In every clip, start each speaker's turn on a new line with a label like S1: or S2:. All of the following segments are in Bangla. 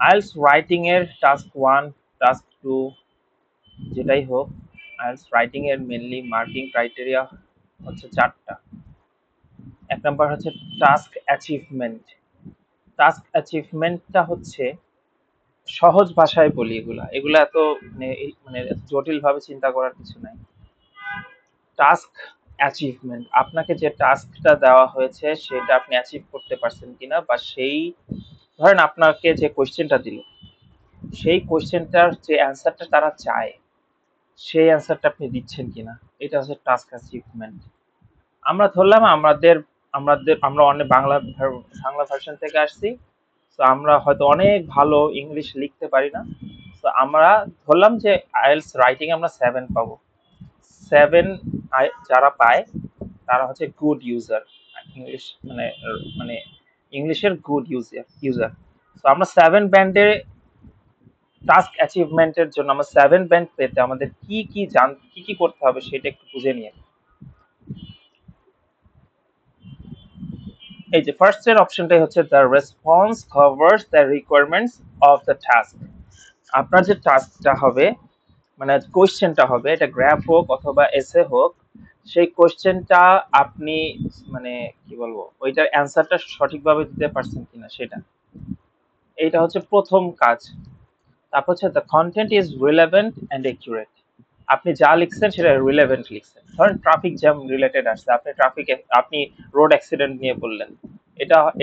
S1: আইএলটিএস রাইটিং এর টাস্ক 1, টাস্ক 2 যেটাই হোক, আইএলটিএস রাইটিং এর মেইনলি মার্কিং ক্রাইটেরিয়া হচ্ছে 4টা। এক নাম্বার হচ্ছে টাস্ক অ্যাচিভমেন্ট। টাস্ক অ্যাচিভমেন্টটা হচ্ছে, সহজ ভাষায় বলি, এগুলা এত মানে জটিল ভাবে চিন্তা করার কিছু নাই। টাস্ক অ্যাচিভমেন্ট, আপনাকে যে টাস্কটা দেওয়া হয়েছে সেটা আপনি অ্যাচিভ করতে পারছেন কিনা, বা সেই ধরেন আপনাকে যে কোশ্চেনটা দিল, সেই কোশ্চেনটার যে অ্যান্সারটা তারা চায় সেই অ্যান্সারটা আপনি দিচ্ছেন কিনা, এটা হচ্ছে টাস্ক অ্যাচিভমেন্ট। আমরা ধরলাম আমরা অনেক বাংলা ভার্সন থেকে আসছি, তো আমরা হয়তো অনেক ভালো ইংলিশ লিখতে পারি না, তো আমরা ধরলাম যে আইএলটিএস রাইটিং আমরা 7 পাবো। 7 যারা পায় তারা হচ্ছে গুড ইউজার, ইংলিশ মানে মানে ইংলিশের গুড ইউজার। তো আমরা 7 ব্যান্ডের টাস্ক অ্যাচিভমেন্টের জন্য, আমরা 7 ব্যান্ড পেতে আমাদের কি কি করতে হবে সেটা একটু বুঝে নিয়ে। এই যে ফার্স্ট এর অপশনটাই হচ্ছে the response covers the requirements of the task. আপনার যে টাস্কটা হবে, মানে কোশ্চেনটা হবে, এটা গ্রাফ হোক অথবা এসে হোক, সেই কোশ্চেনটা আপনি মানে কি বলবো, ওইটার অ্যান্সারটা সঠিকভাবে দিতে পারছেন কিনা সেটা, এইটা হচ্ছে প্রথম কাজ। তারপর হচ্ছে the content is relevant and accurate. আপনি যা লিখছেন সেটা রিলেভেন্ট লিখছেন। ধরেন ট্রাফিক জ্যাম রিলেটেড আসছে, আপনি রোড অ্যাক্সিডেন্ট নিয়ে বললেন,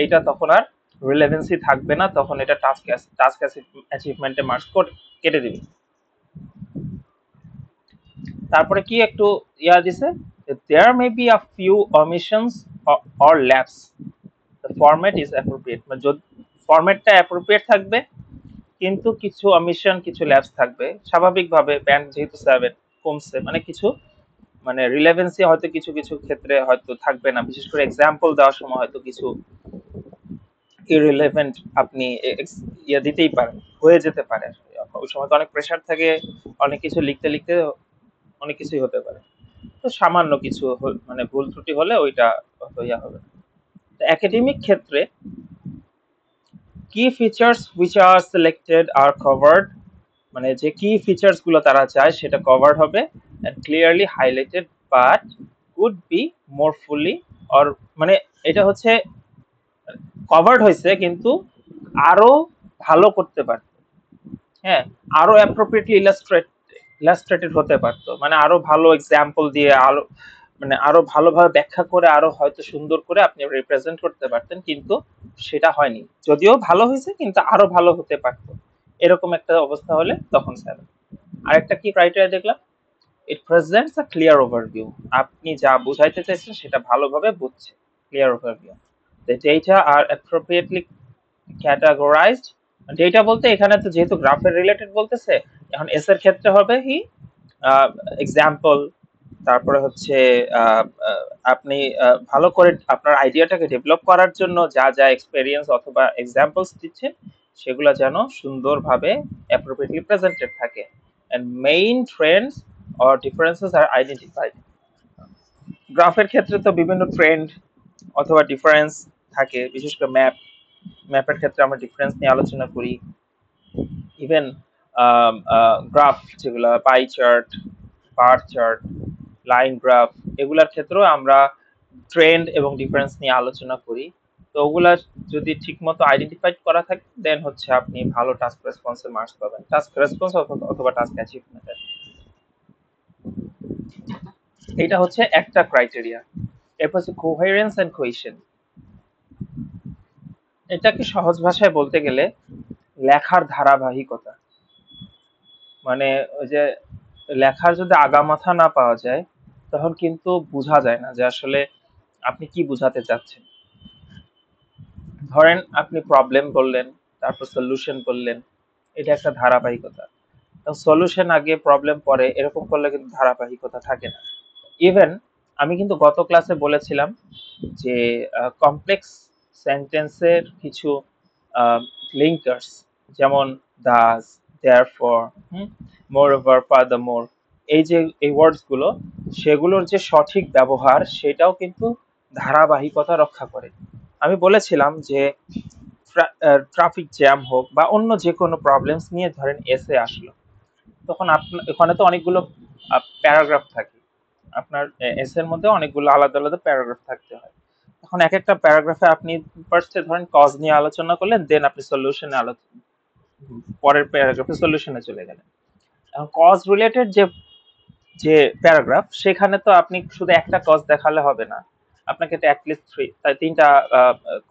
S1: এটা তখন আর রিলেভেন্সি থাকবে না, তখন এটা টাস্ক অ্যাচিভমেন্টে মার্কস কেটে দিবে। তারপরে কি একটু দিছে, there may be a few omissions or lapse, the format is appropriate, মানে ফরম্যাটটা অ্যাপ্রোপ্রিয়েট থাকবে, কিন্তু কিছু অমিশন, কিছু ল্যাপস থাকবে স্বাভাবিকভাবে, ব্যান্ড যেহেতু 7 কমছে, মানে কিছু মানে রিলেভেন্সি হয়তো কিছু কিছু ক্ষেত্রে হয়তো থাকবে না, বিশেষ করে এক্সাম্পল দেওয়ার সময় হয়তো কিছু ইররিলেভেন্ট আপনি দিতেই পারেন, হয়ে যেতে পারে। ওই সময় তো অনেক প্রেশার থাকে, অনেক কিছু লিখতে লিখতে অনেক কিছুই হতে পারে। তো সামান্য কিছু মানে ভুল ত্রুটি হলে ওইটা অত হবে না। একাডেমিক ক্ষেত্রে কি features which are selected are covered, মানে যে কি ফিচার্স গুলো তারা চায় সেটা কভার্ড হবে, and clearly highlighted but could be more fully, or মানে এটা হচ্ছে কভার্ড হয়েছে কিন্তু আরো ভালো করতে পারত, হ্যাঁ, আরো অ্যাপ্রোপ্রিয়েটলি ইলাস্ট্রেটেড হতে পারতো, মানে আরো ভালো এক্সাম্পল দিয়ে, আরো মানে আরো ভালোভাবে ব্যাখ্যা করে, আরো হয়তো সুন্দর করে আপনি রিপ্রেজেন্ট করতে পারতেন, কিন্তু সেটা হয়নি। যদিও ভালো হয়েছে কিন্তু আরো ভালো হতে পারতো, এরকম একটা অবস্থা হলে তখন 7। আরেকটা কি ক্রাইটেরিয়া দেখলাম, ইট প্রেজেন্টস আ ক্লিয়ার ওভারভিউ, আপনি যা বুঝাইতে চাইছেন সেটা ভালোভাবে বুঝছে, clear overview. The data are appropriately categorized, data বলতে এখানে তো যেহেতু গ্রাফের রিলেটেড বলতেছে, এখন এস এর ক্ষেত্রে হবে কি এক্সাম্পল, তারপরে হচ্ছে আপনি ভালো করে আপনার আইডিয়াটাকে ডেভেলপ করার জন্য যা যা এক্সপেরিয়েন্স অথবা এক্সাম্পলস দিচ্ছেন সেগুলো যেন সুন্দরভাবে অ্যাপ্রোপ্রিয়েটলি প্রেজেন্টেড থাকে, and main trends or differences are identified. গ্রাফের ক্ষেত্রে তো বিভিন্ন ট্রেন্ড অথবা ডিফারেন্স থাকে, বিশেষ করে ম্যাপের ক্ষেত্রে আমরা ডিফারেন্স নিয়ে আলোচনা করি। ইভেন গ্রাফ যেগুলো pie chart, bar chart, line graph, এগুলার ক্ষেত্রেও আমরা ট্রেন্ড এবং ডিফারেন্স নিয়ে আলোচনা করি। তো ওগুলা যদি ঠিকমতো আইডেন্টিফাইড করা থাকে দেন হচ্ছে আপনি ভালো টাস্ক রেসপন্সে মার্কস পাবেন, টাস্ক রেসপন্স অথবা টাস্ক অ্যাচিভমেন্টের। এটা হচ্ছে একটা ক্রাইটেরিয়া। এরপর হচ্ছে কোহেরেন্স এন্ড কোহেশন। এটাকে সহজ ভাষায় বলতে গেলে লেখার ধারাবাহিকতা, মানে ওই যে লেখার যদি আগামাথা না পাওয়া যায় তখন কিন্তু বোঝা যায় না যে আসলে আপনি কি বোঝাতে চাচ্ছেন। ধরেন আপনি প্রবলেম বললেন, তারপর সলিউশন বললেন, এটা একটা ধারাবাহিকতা। সলিউশন আগে প্রবলেম পরে, এরকম করলে কিন্তু ধারাবাহিকতা থাকে না। ইভেন আমি কিন্তু গত ক্লাসে বলেছিলাম যে কমপ্লেক্স সেন্টেন্সের কিছু লিঙ্কার্স, যেমন দাস, দেয়ারফর, মোরওভার, ফার্দারমোর, এই যে এই ওয়ার্ডস গুলো, সেগুলোর যে সঠিক ব্যবহার সেটাও কিন্তু ধারাবাহিকতা রক্ষা করে। আমি বলেছিলাম যে ট্রাফিক জ্যাম হোক বা অন্য যে কোনো প্রবলেমস নিয়ে ধরেন এসে আসলো, তখন আপনার এখানে তো অনেকগুলো প্যারাগ্রাফ থাকে, আপনার এস এর মধ্যে অনেকগুলো আলাদা আলাদা প্যারাগ্রাফ থাকতে হয়। এখন এক একটা প্যারাগ্রাফে আপনি ফার্স্টে ধরেন কজ নিয়ে আলোচনা করলেন, দেন আপনি সলিউশনে আলোচনা, পরের প্যারাগ্রাফে সলিউশনে চলে গেলেন। এখন কজ রিলেটেড যে যে প্যারাগ্রাফ, সেখানে তো আপনি শুধু একটা কজ দেখালে হবে না, আপনাকে তো অ্যাটলিস্ট তিনটা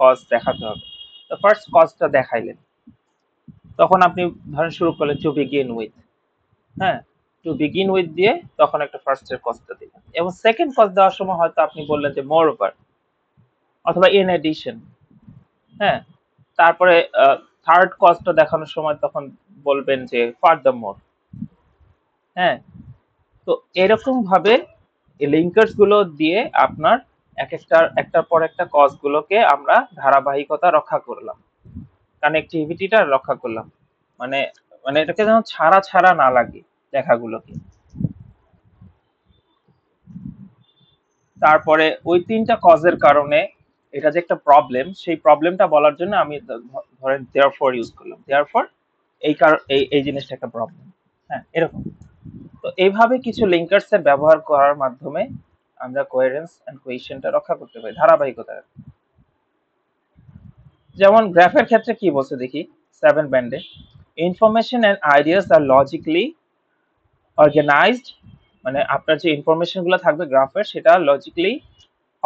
S1: কজ দেখাতে হবে। তো ফার্স্ট কজটা দেখাইলেন, তখন আপনি ধরেন শুরু করলেন টু বিগিন উইথ, হ্যাঁ, টু বিগিন উইথ দিয়ে তখন একটা ফার্স্ট এর কজটা দিলেন, এবং সেকেন্ড কজ দেওয়ার সময় হয়তো আপনি বললেন যে মোর ওভার অথবা ইন এডিশন, হ্যাঁ, তারপরে থার্ড কজটা দেখানোর সময় তখন বলবেন যে ফার্দার মোর, হ্যাঁ। তো এরকম ভাবে এই লিঙ্কার্স গুলো দিয়ে আপনার একটার পর একটা কজ গুলোকে আমরা ধারাবাহিকতা রক্ষা করলাম, কানেক্টিভিটিটা রক্ষা করলাম, মানে মানে এটাকে যেন ছাড়া ছাড়া না লাগে লেখাগুলোকে। তারপরে ওই তিনটা কজের কারণে এটা যে একটা প্রবলেম, সেই প্রবলেমটা বলার জন্য আমি ধরেন দেয়ারফর ইউজ করলাম, দেয়ারফর এই কারণ এই জিনিসটা একটা প্রবলেম, হ্যাঁ, এরকম। তো এইভাবে কিছু লিঙ্কার্স এর ব্যবহার করার মাধ্যমে আমরা কোহেরেন্স এন্ড কোহেশনটা রক্ষা করতে পারি, ধারাবাহিকতা। যেমন গ্রাফের ক্ষেত্রে কি বলছে দেখি, 7 ব্যান্ডে information and ideas are logically organised, মানে আপনার যে ইনফরমেশন গুলো থাকবে গ্রাফের, সেটা লজিক্যালি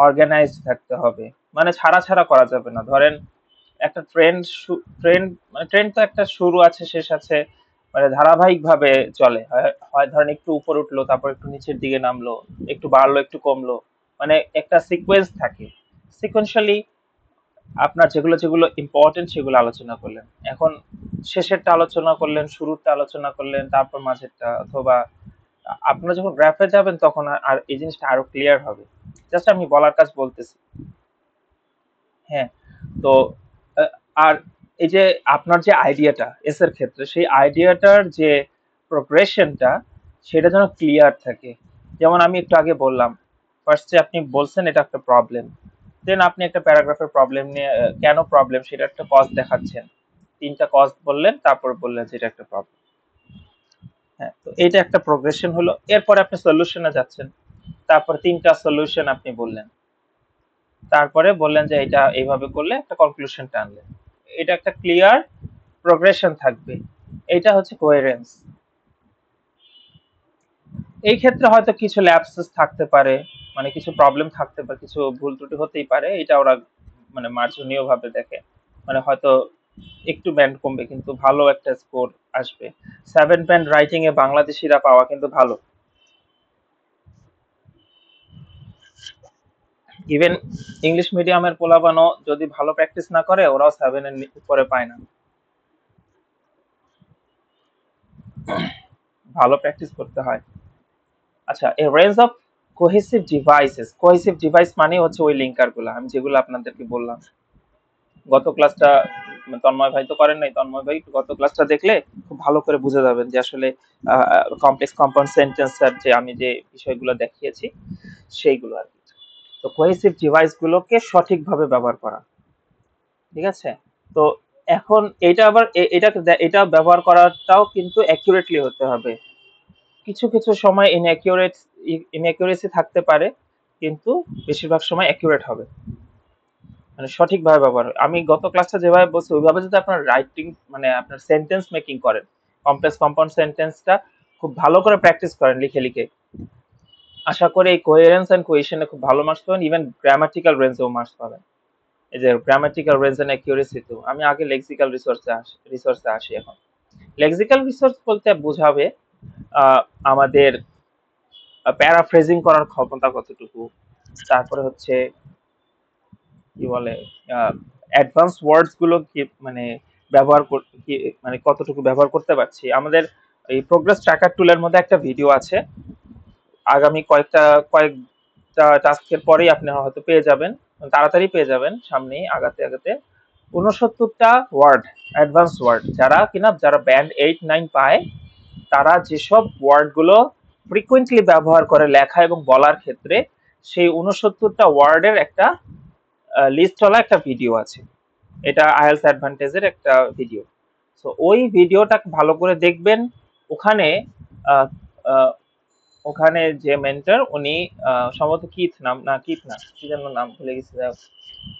S1: অর্গানাইজড থাকতে হবে, মানে ছাড়া ছাড়া করা যাবে না। ধরেন একটা ট্রেন্ড মানে ট্রেন্ড তো একটা শুরু আছে শেষ আছে, মানে ধারাবাহিক ভাবে চলে, হয় ধরেন একটু উপরে উঠলো, তারপর একটু নিচের দিকে নামলো, একটু বাড়লো একটু কমলো, মানে একটা সিকোয়েন্স থাকে। সিকোয়েন্সিয়ালি আপনার যেগুলো যেগুলো ইম্পর্টেন্ট সেগুলো আলোচনা করলেন, এখন শেষেরটা আলোচনা করলেন, শুরুরটা আলোচনা করলেন, তারপর মাঝেরটা, অথবা আপনারা যখন গ্রাফে যাবেন তখন আর এই জিনিসটা আরো ক্লিয়ার হবে। জাস্ট আমি বলার কাজ বলতেছি, হ্যাঁ। তো আহ, আর এই যে আপনার যে আইডিয়াটা এস এর ক্ষেত্রে, সেই আইডিয়াটার যে প্রোগ্রেশনটা, সেটা যেন ক্লিয়ার থাকে। যেমন আমি একটু আগে বললাম, ফার্স্টে আপনি বলছেন এটা একটা প্রবলেম, দেন আপনি একটা প্যারাগ্রাফের প্রবলেম নিয়ে কেন প্রবলেম সেটা একটা কজ দেখাচ্ছেন, তিনটা কজ বললেন, তারপর বললেন যে এটা একটা প্রবলেম, হ্যাঁ। তো এটা একটা প্রোগ্রেশন হলো। এরপরে আপনি সলিউশনে যাচ্ছেন, তারপর তিনটা সলিউশন আপনি বললেন, তারপরে বললেন যে এটা এইভাবে করলে একটা কনক্লুশন টানলেন। এটা একটা ক্লিয়ার প্রোগ্রেশন থাকবে, এটা হচ্ছে কোহেরেন্স। এই ক্ষেত্রে হয়তো কিছু ল্যাপসেস থাকতে পারে, মানে কিছু প্রবলেম থাকতে পারে, কিছু ভুল ত্রুটি হতেই পারে, এটা ওরা মানে মার্জনীয় ভাবে দেখে, মানে হয়তো একটু ব্যান্ড কমবে কিন্তু ভালো একটা স্কোর আসবে। 7 ব্যান্ড রাইটিং এ বাংলাদেশিরা পাওয়া কিন্তু ভালো, ইভেন ইংলিশ মিডিয়ামের পোলাবানও যদি ভালো প্র্যাকটিস না করে, ওরাও 7 এর উপরে পায় না, ভালো প্র্যাকটিস করতে হয়। আচ্ছা, a range of cohesive devices, cohesive device মানে হচ্ছে ওই লিঙ্কার গুলা আমি যেগুলো আপনাদেরকে বললাম। গত ক্লাসটা তন্ময় ভাই তো করেন নাই, তন্ময় ভাই গত ক্লাসটা দেখলে খুব ভালো করে বুঝে যাবেন যে আসলে কমপ্লেক্স কম্পাউন্ড সেন্টেন্সের যে আমি যে বিষয়গুলো দেখিয়েছি সেইগুলো আর কি। তো কোহেসিভ ডিভাইস গুলোকে সঠিকভাবে ব্যবহার করা, ঠিক আছে। তো এখন এটা আবার এটা ব্যবহার করাটাও কিন্তু অ্যাকুরেটলি হতে হবে। কিছু কিছু সময় ইনঅ্যাকুরেসি থাকতে পারে, কিন্তু বেশিরভাগ সময় অ্যাকুরেট হবে, মানে সঠিকভাবে ব্যবহার হয়। আমি গত ক্লাসটা যেভাবে বলছি ওইভাবে যদি আপনার রাইটিং মানে আপনার সেন্টেন্স মেকিং করেন, কমপ্লেক্স কম্পাউন্ড সেন্টেন্সটা খুব ভালো করে প্র্যাকটিস করেন লিখে লিখে, আশা করি এই কোহেরেন্স এন্ড কোহেশনে খুব ভালো মার্কস পাবেন, ইভেন গ্রামাটিক্যাল রেঞ্জেও মার্কস পাবেন। এই যে গ্রামাটিক্যাল রেঞ্জ এন্ড অ্যাকিউরেসি, তো আমি আগে লেক্সিক্যাল রিসোর্সে আসি। এখন লেক্সিক্যাল রিসোর্স বলতে বোঝাবে আমাদের প্যারাফ্রেজিং করার ক্ষমতা কতটুকু, তারপরে হচ্ছে কি বলে অ্যাডভান্স ওয়ার্ডস গুলো কি মানে কি মানে কতটুকু ব্যবহার করতে পারছি। আমাদের এই প্রোগ্রেস ট্র্যাকার টুলের মধ্যে একটা ভিডিও আছে, আগামী কয়েকটা টাস্কের পরেই আপনি হয়তো পেয়ে যাবেন, তাড়াতাড়ি পেয়ে যাবেন, সামনেই আগাতে আগাতে 69টা ওয়ার্ড, অ্যাডভান্স ওয়ার্ড, যারা ব্যান্ড 8 9 পায়, তারা যেসব ওয়ার্ড গুলো ফ্রিকুয়েন্টলি ব্যবহার করে লেখা এবং বলার ক্ষেত্রে, সেই 69টা ওয়ার্ডের একটা লিস্ট ওয়ালা একটা ভিডিও আছে। এটা আইএলটিএস অ্যাডভান্টেজের একটা ভিডিও। সো ওই ভিডিওটা ভালো করে দেখবেন। ওখানে আহ, আহ, ওখানে যে মেন্টর উনি সম্ভবত কিথ নাম, না কিথ না, কি যেন নাম ভুলে গেছি।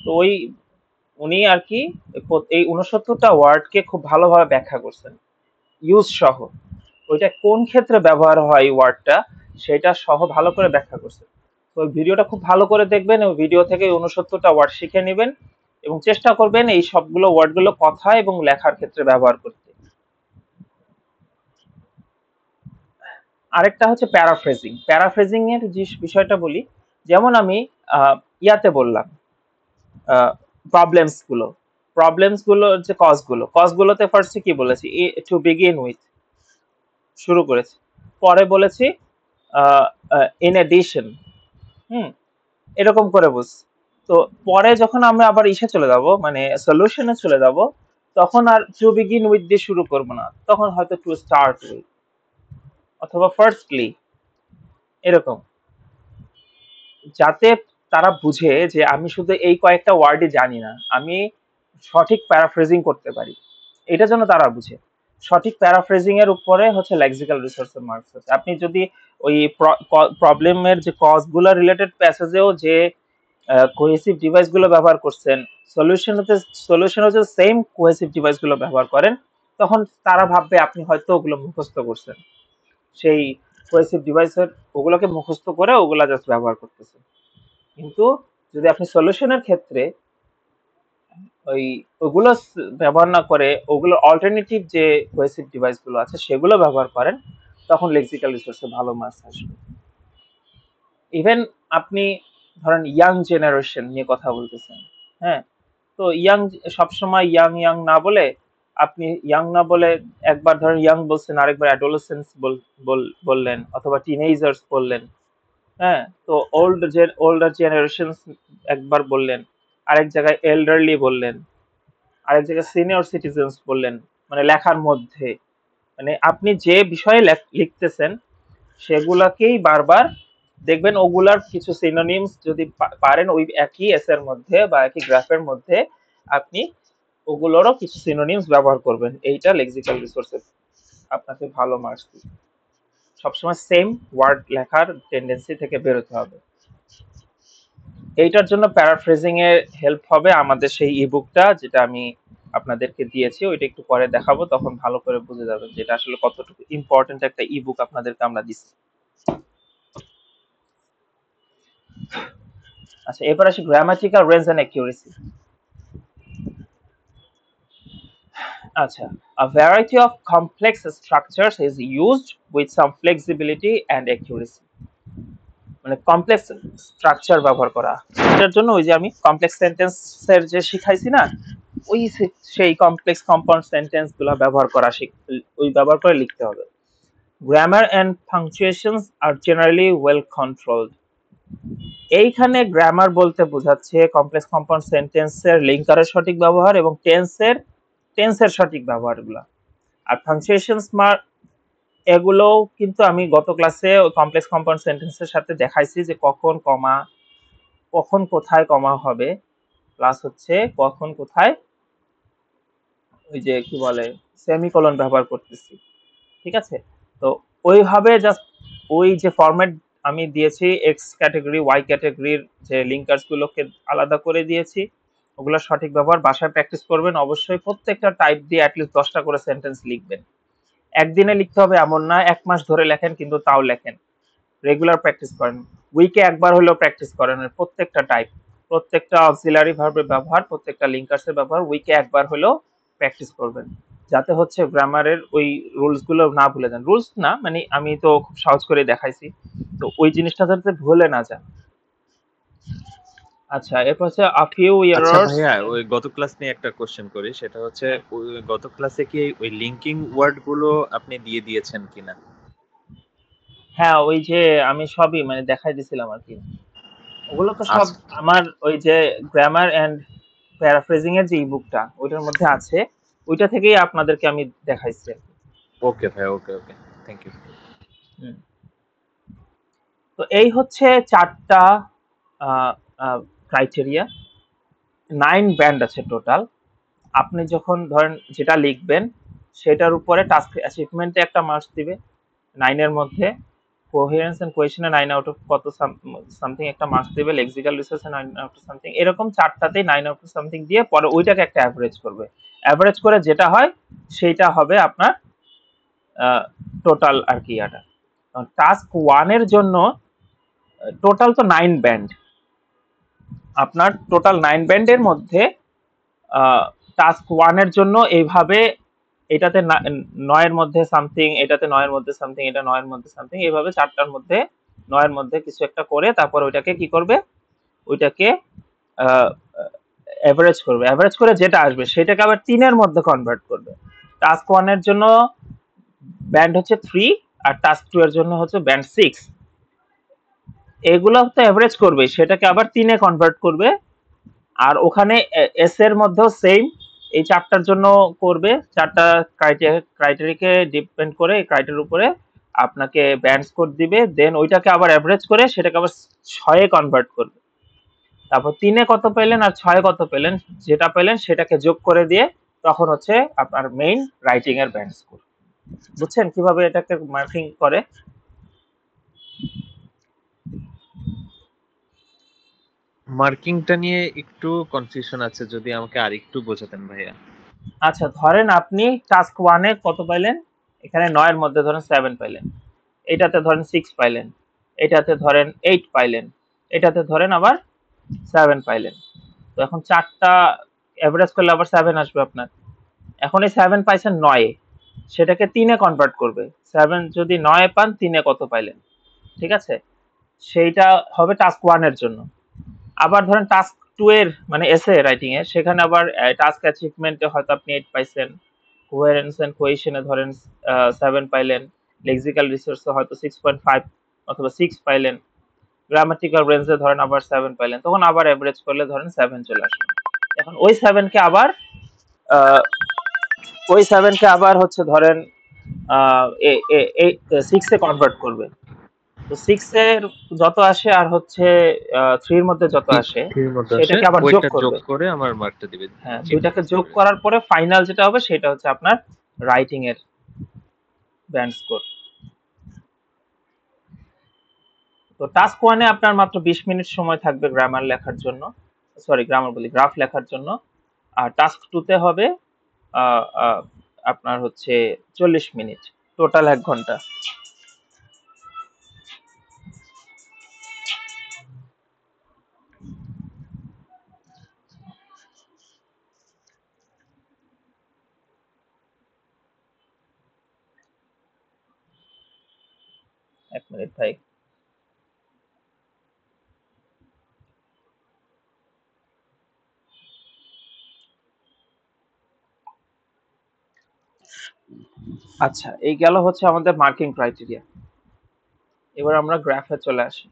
S1: তো ওই উনি আর কি এই 69টা ওয়ার্ডকে খুব ভালোভাবে ব্যাখ্যা করছেন ইউজ সহ। ওইটা কোন ক্ষেত্রে ব্যবহার হয় এই ওয়ার্ডটা সেটা সহ ভালো করে ব্যাখ্যা করছে। তো ওই ভিডিওটা খুব ভালো করে দেখবেন এবং ভিডিও থেকে 69টা ওয়ার্ড শিখে নেবেন এবং চেষ্টা করবেন এই সবগুলো ওয়ার্ডগুলো কথা এবং লেখার ক্ষেত্রে ব্যবহার করতে। আরেকটা হচ্ছে প্যারাফ্রেজিং। প্যারাফ্রেজিং এর যে বিষয়টা বলি, যেমন আমি ইয়াতে বললাম প্রবলেমস গুলো, প্রবলেমস গুলো যে কজ গুলোতে ফার্স্টে কি বলেছি, টু বিগিন উইথ, শুরু করেছি, পরে বলেছি ইন এডিশন, হুম, এরকম করে বুঝ। তো পরে যখন আমরা আবার ইসে চলে যাব, মানে সলিউশনে চলে যাব, তখন আর টু বিগিন উইথ দিয়ে শুরু করব না, তখন হয়তো টু স্টার্ট উইথ অথবা ফার্স্টলি, এরকম, যাতে তারা বুঝে যে আমি শুধু এই কয়েকটা ওয়ার্ডই জানি না, আমি সঠিক প্যারাফ্রেজিং করতে পারি, এটা যেন তারা বুঝে। সঠিক প্যারাফ্রেজিং এর উপরে হচ্ছে লেক্সিক্যাল রিসোর্সের মার্কস আছে। আপনি যদি ওই প্রবলেমের যে কজ গুলো রিলেটেড প্যাসেজেও যে কোহেসিভ ডিভাইস গুলো ব্যবহার করছেন, সলিউশনতে সলিউশনে যে সেম কোহেসিভ ডিভাইস গুলো ব্যবহার করেন, তখন তারা ভাববে আপনি হয়তো ওগুলো মুখস্থ করছেন, সেই কোহেসিভ ডিভাইসের ওগুলোকে মুখস্থ করে ওগুলা জাস্ট ব্যবহার করতেছেন। কিন্তু যদি আপনি সলিউশনের ক্ষেত্রে ওই ওগুলো ব্যবহার না করে ওগুলো অল্টারনেটিভ যে কোহেসিভ ডিভাইস গুলো আছে সেগুলো ব্যবহার করেন, তখন লেক্সিক্যাল রিসোর্সে ভালো মার্কস আসবে। ইভেন আপনি ধরেন ইয়াং জেনারেশন নিয়ে কথা বলতেছেন, হ্যাঁ, তো ইয়াং, সবসময় ইয়াং ইয়াং না বলে, আপনি ইয়াং না বলে একবার ধরেন ইয়াং বলছেন, আরেকবার অ্যাডোলেসেন্স বললেন, অথবা টিনেজার্স বললেন, হ্যাঁ, তো ওল্ডার জেনারেশন একবার বললেন, আরেক জায়গায় এল্ডারলি বললেন, আরেক জায়গায় সিনিয়র সিটিজেন্স বললেন, মানে লেখার মধ্যে, মানে আপনি যে বিষয়ে লিখতেছেন সেগুলাকেই বারবার দেখবেন, ওগুলার কিছু সিনোনিমস যদি পারেন ওই একই এসের মধ্যে বা একই গ্রাফের মধ্যে, আপনি ওগুলোরও কিছু সিনোনিমস ব্যবহার করবেন। এইটা লেক্সিক্যাল রিসোর্সে আপনাকে ভালো মার্কস দিবে। সবসময় সেম ওয়ার্ড লেখার টেন্ডেন্সি থেকে বেরোতে হবে। এইটার জন্য প্যারাফ্রেজিং এর হেল্প হবে আমাদের সেই ইবুকটা, যেটা আমি আপনাদেরকে দিয়েছি, ওইটা একটু পরে দেখাবো, তখন ভালো করে বুঝে যাবেন যে এটা আসলে কতটুকু ইম্পর্টেন্ট একটা ইবুক আপনাদেরকে আমরা দিচ্ছি। আচ্ছা, এবার আসি গ্রামাটিক্যাল রেঞ্জ এন্ড অ্যাকিউরেসি। আচ্ছা, a variety of complex structures is used with some flexibility and accuracy. মানে কমপ্লেক্স স্ট্রাকচার ব্যবহার করা, এটার জন্য ওই যে আমি কমপ্লেক্স সেন্টেন্সের যে শিখাইছি না, ওই সেই কমপ্লেক্স কম্পাউন্ড সেন্টেন্স গুলো ব্যবহার করা ওই ব্যবহার করে লিখতে হবে। Grammar and punctuations are generally well controlled. এইখানে গ্রামার বলতে বোঝাচ্ছে কমপ্লেক্স কম্পাউন্ড সেন্টেন্সের লিঙ্কারের সঠিক ব্যবহার এবং টেন্সের সঠিক ব্যবহারগুলো। আর পাংচুয়েশনস এগুলোও কিন্তু আমি গত ক্লাসে কমপ্লেক্স কম্পাউন্ড সেন্টেন্সের সাথে দেখাইছি যে কখন কমা, কখন কোথায় কমা হবে, প্লাস হচ্ছে কখন কোথায় ওই যে কি বলে সেমিকোলন ব্যবহার করতেছি, ঠিক আছে। তো ওইভাবে জাস্ট ওই যে ফরম্যাট আমি দিয়েছি, এক্স ক্যাটাগরি ওয়াই ক্যাটাগরির যে লিঙ্কার্স গুলোকে আলাদা করে দিয়েছি, ওগুলো সঠিক ব্যবহার বাসায় প্র্যাকটিস করবেন অবশ্যই। প্রত্যেকটা টাইপ দিয়ে অ্যাটলিস্ট 10টা করে সেন্টেন্স লিখবেন। একদিনে লিখতে হবে এমন না, 1 মাস ধরে লেখেন, কিন্তু তাও লেখেন, রেগুলার প্র্যাকটিস করেন, উইকে একবার হলেও প্র্যাকটিস করেন। প্রত্যেকটা টাইপ, প্রত্যেকটা অক্সিলারি ভার্বের ব্যবহার, প্রত্যেকটা লিঙ্কার্সের ব্যবহার উইকে একবার হলেও প্র্যাকটিস করবেন, যাতে হচ্ছে গ্রামারের ওই রুলস গুলো না ভুলে যান। রুলস না মানে আমি তো খুব সহজ করে দেখাইছি, তো ওই জিনিসটা যাতে ভুলে না যান। আচ্ছা, এরপর হচ্ছে আ ফিউ
S2: আচ্ছা
S1: এরর্স।
S2: ভাইয়া, ওই গত ক্লাস নিয়ে একটা কোশ্চেন করি, সেটা হচ্ছে
S1: হ্যাঁ
S2: ওই গত ক্লাসে কি ওই লিঙ্কিং ওয়ার্ড গুলো আপনি দিয়ে দিয়েছেন কিনা?
S1: হ্যাঁ, ওই যে আমি সবই মানে দেখাই দিছিলাম আর কি। ওগুলো তো সব
S2: আচ্ছা,
S1: আমার ওই যে গ্রামার এন্ড প্যারাফ্রেজিং এর যে ইবুকটা ওইটার মধ্যে আছে, ওইটা থেকেই আপনাদেরকে আমি দেখাইছি আর কি।
S2: ওকে ভাই, ওকে ওকে, থ্যাংক ইউ।
S1: হুম। তো এই হচ্ছে 4টা ক্রাইটেরিয়া, 9 ব্যান্ড আছে টোটাল। আপনি যখন ধরেন যেটা লিখবেন সেটার উপরে টাস্ক অ্যাচিভমেন্টে একটা মার্কস দিবে 9 এর মধ্যে, কোহেরেন্স এন্ড কোহেশনে 9 আউট অফ কত সামথিং একটা মার্কস দিবে, লেক্সিক্যাল রিসার্চে 9 আউট অফ সামথিং, এরকম চারটাতেই 9 আউট অফ সামথিং দিয়ে পরে ওইটাকে একটা অ্যাভারেজ করবে। অ্যাভারেজ করে যেটা হয় সেইটা হবে আপনার টোটাল আর কি এটা। টাস্ক 1 এর জন্য টোটাল তো 9 ব্যান্ড, আপনার টোটাল 9 ব্যান্ডের মধ্যে টাস্ক 1 এর জন্য এইভাবে এটাতে 9 এর মধ্যে সামথিং, এটাতে 9 এর মধ্যে সামথিং, এটা 9 এর মধ্যে সামথিং, এইভাবে চারটার মধ্যে 9 এর মধ্যে কিছু একটা করে তারপর ওইটাকে কি করবে, ওইটাকে এভারেজ করবে, এভারেজ করে যেটা আসবে সেটাকে আবার 3 এর মধ্যে কনভার্ট করবে। টাস্ক 1 এর জন্য ব্যান্ড হচ্ছে 3 আর টাস্ক 2 এর জন্য হচ্ছে ব্যান্ড 6। এগুলো তো এভারেজ করবে, সেটাকে আবার 3 এ কনভার্ট করবে। আর ওখানে এস এর মধ্যেও সেম, এই চারটার জন্য করবে, চারটা ক্রাইটেরিয়াকে ডিপেন্ড করে এই ক্রাইটেরিয়ার উপরে আপনাকে ব্যান্ড স্কোর দিবে, দেন ওইটাকে আবার এভারেজ করে সেটাকে আবার 6 এ কনভার্ট করবে। তারপর 3 এ কত পেলেন আর 6 এ কত পেলেন, যেটা পেলেন সেটাকে যোগ করে দিয়ে তখন হচ্ছে আপনার মেইন রাইটিং এর ব্যান্ড স্কোর। বুঝছেন কিভাবে এটাকে মার্কিং করে?
S2: মার্কিংটা নিয়ে একটু কনফিউশন আছে, যদি আমাকে আরেকটু বোঝাতেন ভাইয়া।
S1: আচ্ছা ধরেন আপনি টাস্ক 1 এ কত পাইলেন, এখানে 9 এর মধ্যে ধরেন 7 পাইলেন, এটাতে ধরেন 6 পাইলেন, এটাতে ধরেন 8 পাইলেন, এটাতে ধরেন আবার 7 পাইলেন। তো এখন চারটা এভারেজ করলে আবার 7 আসবে আপনার। এখন এই 7 পাইছেন 9 এ, সেটাকে 3 এ কনভার্ট করবে। 7 যদি 9 এ পান 3 এ কত পাইলেন, ঠিক আছে? সেইটা হবে টাস্ক 1 এর জন্য। আবার ধরেন টাস্ক 2 এর মানে এসে রাইটিং এ, সেখানে আবার টাস্ক অ্যাচিভমেন্টে হয়তো আপনি 8 পাইছেন, কোহেরেন্স এন্ড কোহেশনে ধরেন 7 পাইলেন, লেক্সিক্যাল রিসোর্সে হয়তো 6.5 অথবা 6 পাইলেন, গ্রামাটিক্যাল রেঞ্জে ধরেন আবার 7 পাইলেন, তখন আবার এভারেজ করলে ধরেন 7 চলে আসবে। এখন ওই 7 কে আবার আহ, ওই 7 কে আবার হচ্ছে ধরেন 6 এ কনভার্ট করবে। তো 6 এর যত আসে আর হচ্ছে 3 এর মধ্যে যত আসে
S2: এর মধ্যে আসে
S1: সেটাকে আবার যোগ
S2: ওইটা যোগ
S1: করবে।
S2: করে আমার মার্কটা দিবে।
S1: হ্যাঁ,
S2: জি ভাই,
S1: দুইটাকে
S2: বুঝতে
S1: যোগ
S2: পেরেছি।
S1: করার পরে ফাইনাল যেটা হবে সেটা হচ্ছে আপনার রাইটিং এর ব্যান্ড স্কোর। তো টাস্ক 1 এ আপনার মাত্র 20 মিনিট সময় থাকবে গ্রামার লেখার জন্য, সরি গ্রামার বলি গ্রাফ লেখার জন্য। আর টাস্ক 2 তে হবে আহ, আহ, আপনার হচ্ছে 40 মিনিট, টোটাল 1 ঘন্টা। এক মিনিট ভাই। আচ্ছা এই গেল হচ্ছে আমাদের মার্কিং ক্রাইটেরিয়া। এবার আমরা গ্রাফে চলে আসি।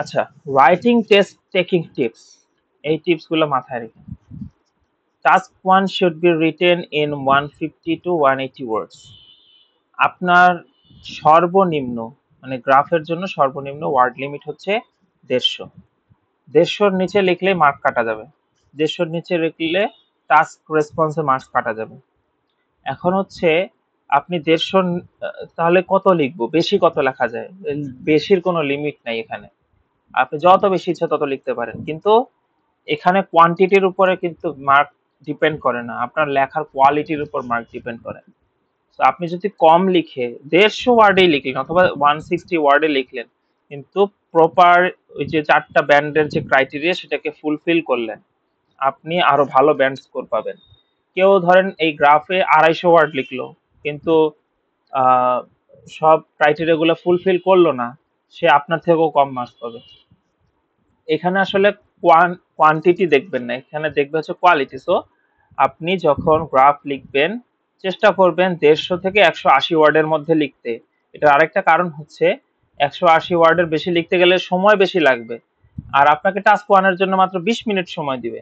S1: আচ্ছা, রাইটিং টেস্ট টেকিং টিপস, এই টিপস গুলো মাথায় রেখে। Task 1 should be written in 150 to 180 ওয়ার্ডস। আপনার সর্বনিম্ন মানে গ্রাফের জন্য সর্বনিম্ন ওয়ার্ড লিমিট হচ্ছে 150। 150-র নিচে লিখলে মার্ক কাটা যাবে, 150-র নিচে লিখলে টাস্ক রেসপন্সে মার্কস কাটা যাবে। এখন হচ্ছে আপনি 150 তাহলে কত লিখবো, বেশি কত লেখা যায়? বেশির কোনো লিমিট নাই এখানে, আপনি যত বেশি ইচ্ছা তত লিখতে পারেন, কিন্তু এখানে কোয়ান্টিটির উপরে কিন্তু মার্ক ডিপেন্ড করে না, আপনার লেখার কোয়ালিটির উপর মার্ক ডিপেন্ড করে। তো আপনি যদি কম লিখে 150 ওয়ার্ডেই লিখলেন অথবা 160 ওয়ার্ডে লিখলেন, কিন্তু প্রপার ওই যে চারটা ব্যান্ডের যে ক্রাইটেরিয়া সেটাকে ফুলফিল করলেন, আপনি আরো ভালো ব্যান্ড স্কোর পাবেন। কেউ ধরেন এই গ্রাফে 250 ওয়ার্ড লিখলো কিন্তু আহ, সব ক্রাইটেরিয়া গুলো ফুলফিল করলো না, সে আপনার থেকেও কম মার্কস পাবে। এখানে আসলে কোয়ান্টিটি দেখবেন না, এখানে দেখবে হচ্ছে কোয়ালিটি। সো আপনি যখন গ্রাফ লিখবেন চেষ্টা করবেন 150 থেকে 180 ওয়ার্ডের মধ্যে লিখতে। এটার আরেকটা কারণ হচ্ছে 180 ওয়ার্ডের বেশি লিখতে গেলে সময় বেশি লাগবে, আর আপনাকে টাস্ক 1 এর জন্য মাত্র 20 মিনিট সময় দিবে।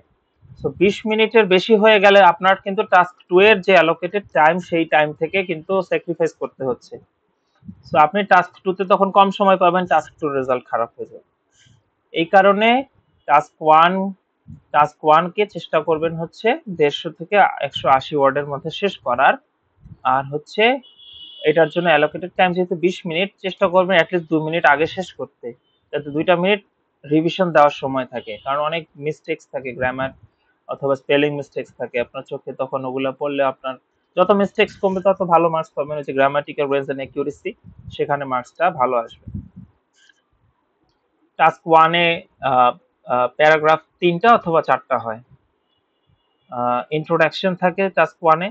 S1: সো 20 মিনিটের বেশি হয়ে গেলে আপনার কিন্তু টাস্ক 2 এর যে অ্যালোকেটেড টাইম সেই টাইম থেকে কিন্তু স্যাক্রিফাইস করতে হচ্ছে। সো আপনি টাস্ক 2 তে তখন কম সময় পাবেন, টাস্ক 2 রেজাল্ট খারাপ হয়ে যাবে। এই কারণে টাস্ক 1 টাস্ক 1 কে চেষ্টা করবেন হচ্ছে 150 থেকে 180 ওয়ার্ডের মধ্যে শেষ করার। আর হচ্ছে এটার জন্য অ্যালোকেটেড টাইম যেহেতু 20 মিনিট, চেষ্টা করবেন অ্যাটলিস্ট 2 মিনিট আগে শেষ করতে, যাতে 2টা মিনিট রিভিশন দেওয়ার সময় থাকে। কারণ অনেক মিস্টেক্স থাকে, গ্রামার অথবা স্পেলিং মিস্টেক্স থাকে আপনার চোখে, তখন ওগুলো পড়লে আপনার যত মিস্টেক্স কমবে তত ভালো মার্কস পাবেন। হচ্ছে গ্রামাটিক্যাল রেঞ্জ এন্ড অ্যাকিউরেসি, সেখানে মার্কসটা ভালো আসবে। টাস্ক 1 এ প্যারাগ্রাফ 3টা অথবা 4টা হয়। ইন্ট্রোডাকশন থাকে টাস্ক 1 এ,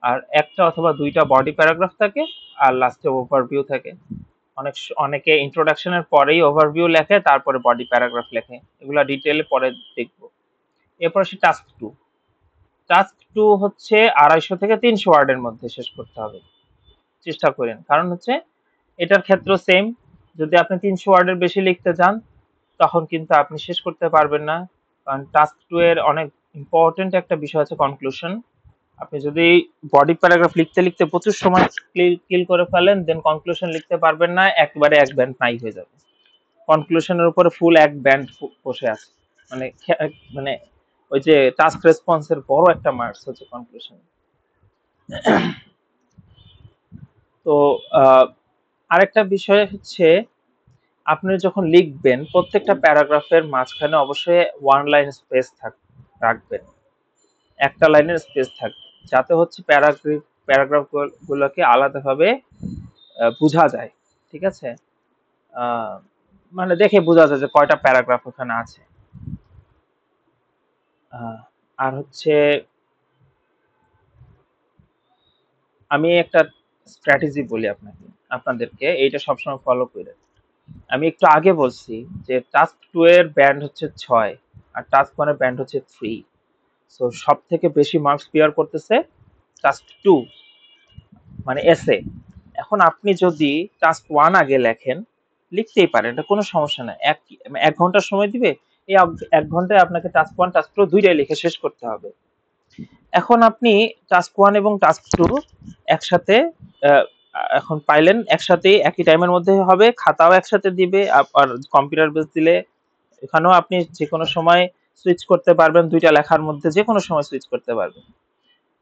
S1: আর একটা অথবা 2টা বডি প্যারাগ্রাফ থাকে, আর লাস্টে ওভারভিউ থাকে। অনেকে ইন্ট্রোডাকশনের পরেই ওভারভিউ লেখে, তারপরে বডি প্যারাগ্রাফ লেখে। এগুলা ডিটেইলে পরে দেখবো। এরপর আসি টাস্ক 2। টাস্ক 2 হচ্ছে 250 থেকে 300 ওয়ার্ডের মধ্যে শেষ করতে হবে, চেষ্টা করেন। কারণ হচ্ছে এটার ক্ষেত্রে সেম, যদি আপনি 300 ওয়ার্ডের বেশি লিখতে যান তখন কিন্তু আপনি শেষ করতে পারবেন না। কারণ টাস্ক 2 এর অনেক ইম্পর্টেন্ট একটা বিষয় আছে কনক্লুশন। আপনি যদি বডি প্যারাগ্রাফ লিখতে লিখতে প্রচুর সময় কিল করে ফেলেন, দেন কনক্লুশন লিখতে পারবেন না, একবারে এক ব্যান্ড নাই হয়ে যাবে। কনক্লুশনের উপরে ফুল এক ব্যান্ড বসে আছে। মানে মানে ওই যে টাস্ক রেসপন্সের বড় একটা মার্কস হচ্ছে কনক্লুশন। তো আরেকটা বিষয় হচ্ছে, আপনি যখন লিখবেন প্রত্যেকটা প্যারাগ্রাফের মাঝখানে অবশ্যই ওয়ান লাইন স্পেস রাখবেন, একটা লাইনের স্পেস থাকবে, যাতে হচ্ছে প্যারাগ্রাফ গুলোকে আলাদাভাবে বোঝা যায়। ঠিক আছে? আহ, মানে দেখে বোঝা যায় যে কয়টা প্যারাগ্রাফ ওখানে আছে। আর হচ্ছে আমি একটা স্ট্র্যাটেজি বলি আপনাদেরকে, এইটা সবসময় ফলো করে। আমি একটু আগে বলছি যে টাস্ক 2 এর ব্যান্ড হচ্ছে 6, আর টাস্ক 1 এর ব্যান্ড হচ্ছে 3। সো সব থেকে বেশি মার্কস পেয়ার করতেছে টাস্ক 2, মানে এসে। এখন আপনি যদি টাস্ক 1 আগে লেখেন, লিখতেই পারেন, এটা কোনো সমস্যা না। এক ঘন্টা সময় দিবে, এই 1 ঘন্টায় আপনাকে টাস্ক 1 টাস্ক 2 দুইটাই লিখে শেষ করতে হবে। এখন আপনি টাস্ক 1 এবং টাস্ক 2 একসাথে আহ, এখন পাইলেন, একসাথে একই টাইমের মধ্যে হবে, খাতাও একসাথে দিবে। আর কম্পিউটার বেস দিলে এখানেও আপনি যে কোনো সময় সুইচ করতে পারবেন, দুইটা লেখার মধ্যে যে কোনো সময় সুইচ করতে পারবেন।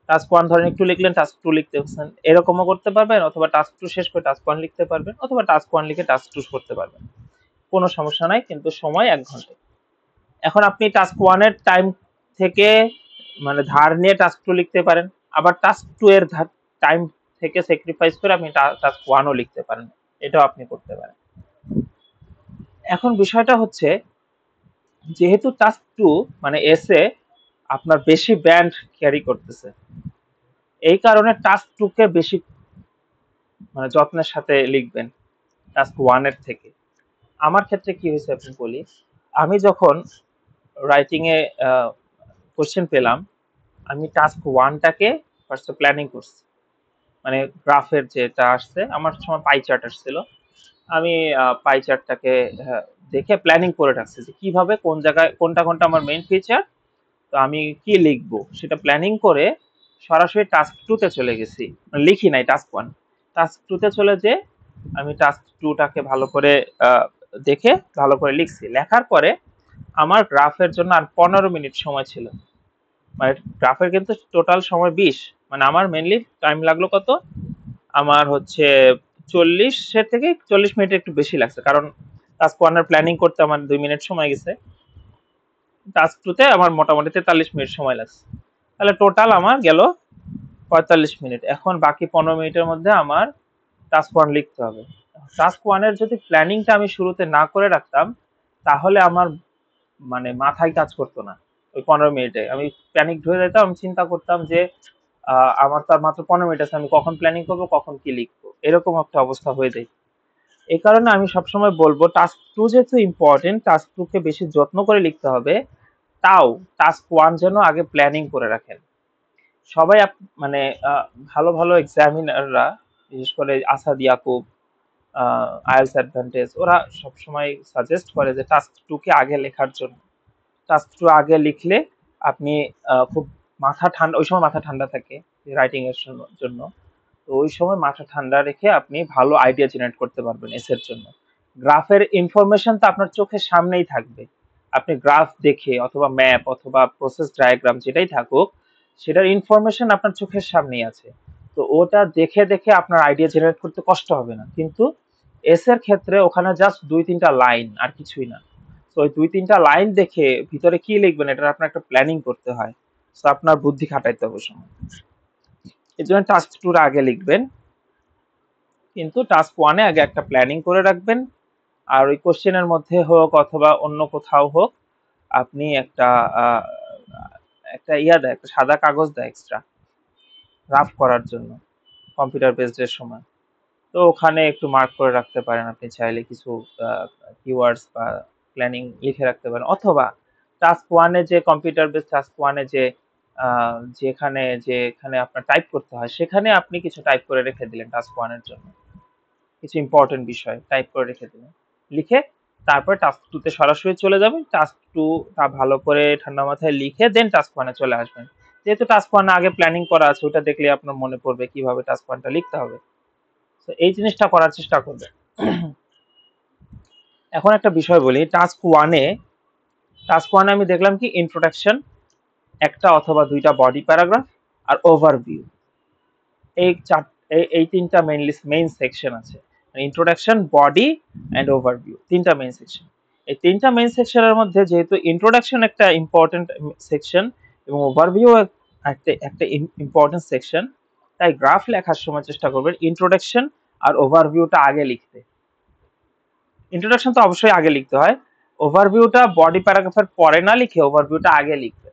S1: টাস্ক 1 ধরেন একটু লিখলেন, টাস্ক 2 লিখতে হচ্ছেন, এরকমও করতে পারবেন। অথবা টাস্ক 2 শেষ করে টাস্ক 1 লিখতে পারবেন, অথবা টাস্ক 1 লিখে টাস্ক 2 করতে পারবেন। কোনো সমস্যা নাই, কিন্তু সময় 1 ঘন্টা। এখন আপনি টাস্ক 1 এর টাইম থেকে মানে ধার নিয়ে টাস্ক 2 লিখতে পারেন, আবার টাস্ক 2 এর টাইম থেকে স্যাক্রিফাইস করে আপনি টাস্ক 1 ও লিখতে পারেন। এটাও আপনি করতে পারেন। এখন বিষয়টা হচ্ছে, যেহেতু টাস্ক 2 মানে এসে আপনার বেশি ব্যান্ড ক্যারি করতেছে, এই কারণে টাস্ক 2 কে বেশি মানে যত্নের সাথে লিখবেন টাস্ক 1 এর থেকে। আমার ক্ষেত্রে কি হয়েছে আপনি বলি। আমি যখন রাইটিং এ কোশ্চেন পেলাম, আমি টাস্ক 1 টাকে ফার্স্টে প্ল্যানিং করছি। মানে গ্রাফের যেটা আসছে, আমার সময় পাই চার্ট আসছিল। আমি পাই চার্টটাকে দেখে প্ল্যানিং করে রাখছি যে কিভাবে কোন জায়গায় কোনটা কোনটা আমার মেইন ফিচার, তো আমি কি লিখবো সেটা প্ল্যানিং করে সরাসরি টাস্ক 2 তে চলে গেছি। মানে লিখি নাই টাস্ক 1, টাস্ক 2 তে চলে যে আমি টাস্ক 2 টাকে ভালো করে দেখে ভালো করে লিখছি। লেখার পরে আমার গ্রাফের জন্য আর 15 মিনিট সময় ছিল। মানে গ্রাফের কিন্তু টোটাল সময় 20, মানে আমার মেনলি টাইম লাগলো কত, আমার হচ্ছে 40 থেকে 40 মিনিট একটু বেশি লাগছে, কারণ টাস্ক 1 এর প্ল্যানিং করতে আমার 2 মিনিট সময় গেছে, টাস্ক 2 তে আমার মোটামুটি 43 মিনিট সময় লাগছে। তাহলে টোটাল আমার গেল 45 মিনিট। এখন বাকি 15 মিনিটের মধ্যে আমার টাস্ক 1 লিখতে হবে। টাস্ক 1 এর যদি প্ল্যানিংটা আমি শুরুতে না করে রাখতাম, তাহলে আমার মানে মাথায় কাজ করতো না। ওই 15 মিনিটে আমি প্যানিক হয়ে যেতাম, আমি চিন্তা করতাম যে আমার তো আর মাত্র 15 মিনিট আছে, আমি কখন প্ল্যানিং করবো, কখন কি লিখবো, এরকম একটা অবস্থা হয়ে যায়। এই কারণে আমি সবসময় বলবো টাস্ক 2 যেহেতু ইম্পর্টেন্ট, টাস্ক 2 কে বেশি যত্ন করে লিখতে হবে। তাও টাস্ক 1 যেন আগে প্ল্যানিং করে রাখেন। সবাই মানে আহ, ভালো ভালো এক্সামিনাররা, বিশেষ করে আসাদ ইয়াকুব, আইএলস অ্যাডভান্টেজ, ওরা সবসময় সাজেস্ট করে যে টাস্ক 2 কে আগে লেখার জন্য। টাস্ক 2 আগে লিখলে আপনি খুব মাথা ঠান্ডা, ওই সময় মাথা ঠান্ডা থাকে রাইটিং এর জন্য। তো ওই সময় মাথা ঠান্ডা রেখে আপনি ভালো আইডিয়া জেনারেট করতে পারবেন এর জন্য। গ্রাফের ইনফরমেশন তো আপনার চোখের সামনেই থাকবে। আপনি গ্রাফ দেখে অথবা ম্যাপ অথবা প্রসেস ডায়াগ্রাম যেটাই থাকুক, সেটার ইনফরমেশন আপনার চোখের সামনেই আছে। তো ওটা দেখে দেখে আপনার আইডিয়া জেনারেট করতে কষ্ট হবে না। কিন্তু এস এর ক্ষেত্রে ওখানে জাস্ট ২-৩টা লাইন আর কিছুই না। তো ওই ২-৩টা লাইন দেখে ভিতরে কি লিখবেন এটার আপনার একটা প্ল্যানিং করতে হয়। তো আপনার বুদ্ধি খাটাইতে হবে সময়। এর জন্য টাস্ক 2 এর আগে লিখবেন। কিন্তু টাস্ক 1 এ আগে একটা প্ল্যানিং করে রাখবেন। আর ওই কোশ্চেনের মধ্যে হোক অথবা অন্য কোথাও হোক, আপনি একটা আহ, একটা ইয়া দেয়, একটা সাদা কাগজ দেয় এক্সট্রা রাফ করার জন্য কম্পিউটার বেসড এর সময়। তো ওখানে একটু মার্ক করে রাখতে পারেন, আপনি চাইলে কিছু কিওয়ার্ডস বা প্ল্যানিং লিখে রাখতে পারেন, অথবা টাস্ক ওয়ানে যে কম্পিউটার বেস টাস্ক ওয়ানে যে যেখানে আপনার টাইপ করতে হয় সেখানে আপনি কিছু টাইপ করে রেখে দিলেন টাস্ক ওয়ানের জন্য, কিছু ইম্পর্টেন্ট বিষয় টাইপ করে রেখে দিলেন, লিখে তারপর টাস্ক টু তে সরাসরি চলে যাবেন। টাস্ক টু টা ভালো করে ঠান্ডা মাথায় লিখে দেন টাস্ক ওয়ানে চলে আসবেন। যেহেতু টাস্ক ওয়ানে আগে প্ল্যানিং করা আছে, ওটা দেখলে আপনার মনে পড়বে কিভাবে টাস্ক ওয়ানটা লিখতে হবে। তো এই জিনিসটা করার চেষ্টা করবে। এখন একটা বিষয় বলি, টাস্ক ওয়ানে আমি দেখলাম কি ইন্ট্রোডাকশন, একটা অথবা দুইটা বডি প্যারাগ্রাফ, আর ওভারভিউ। এই চার এই তিনটা মেইন সেকশন আছে। ইন্ট্রোডাকশন, বডি এন্ড ওভারভিউ, তিনটা মেইন সেকশন। এই তিনটা মেইন সেকশনের মধ্যে যেহেতু ইন্ট্রোডাকশন একটা ইম্পর্টেন্ট সেকশন এবং ওভারভিউ একটা ইম্পর্টেন্ট সেকশন, তাই গ্রাফ লেখার সময় চেষ্টা করবেন ইন্ট্রোডাকশন আর ওভারভিউটা আগে লিখতে। ইন্ট্রোডাকশন তো অবশ্যই আগে লিখতে হয়, ওভারভিউটা বডি প্যারাগ্রাফের পরে না লিখে ওভারভিউটা আগে লিখবে।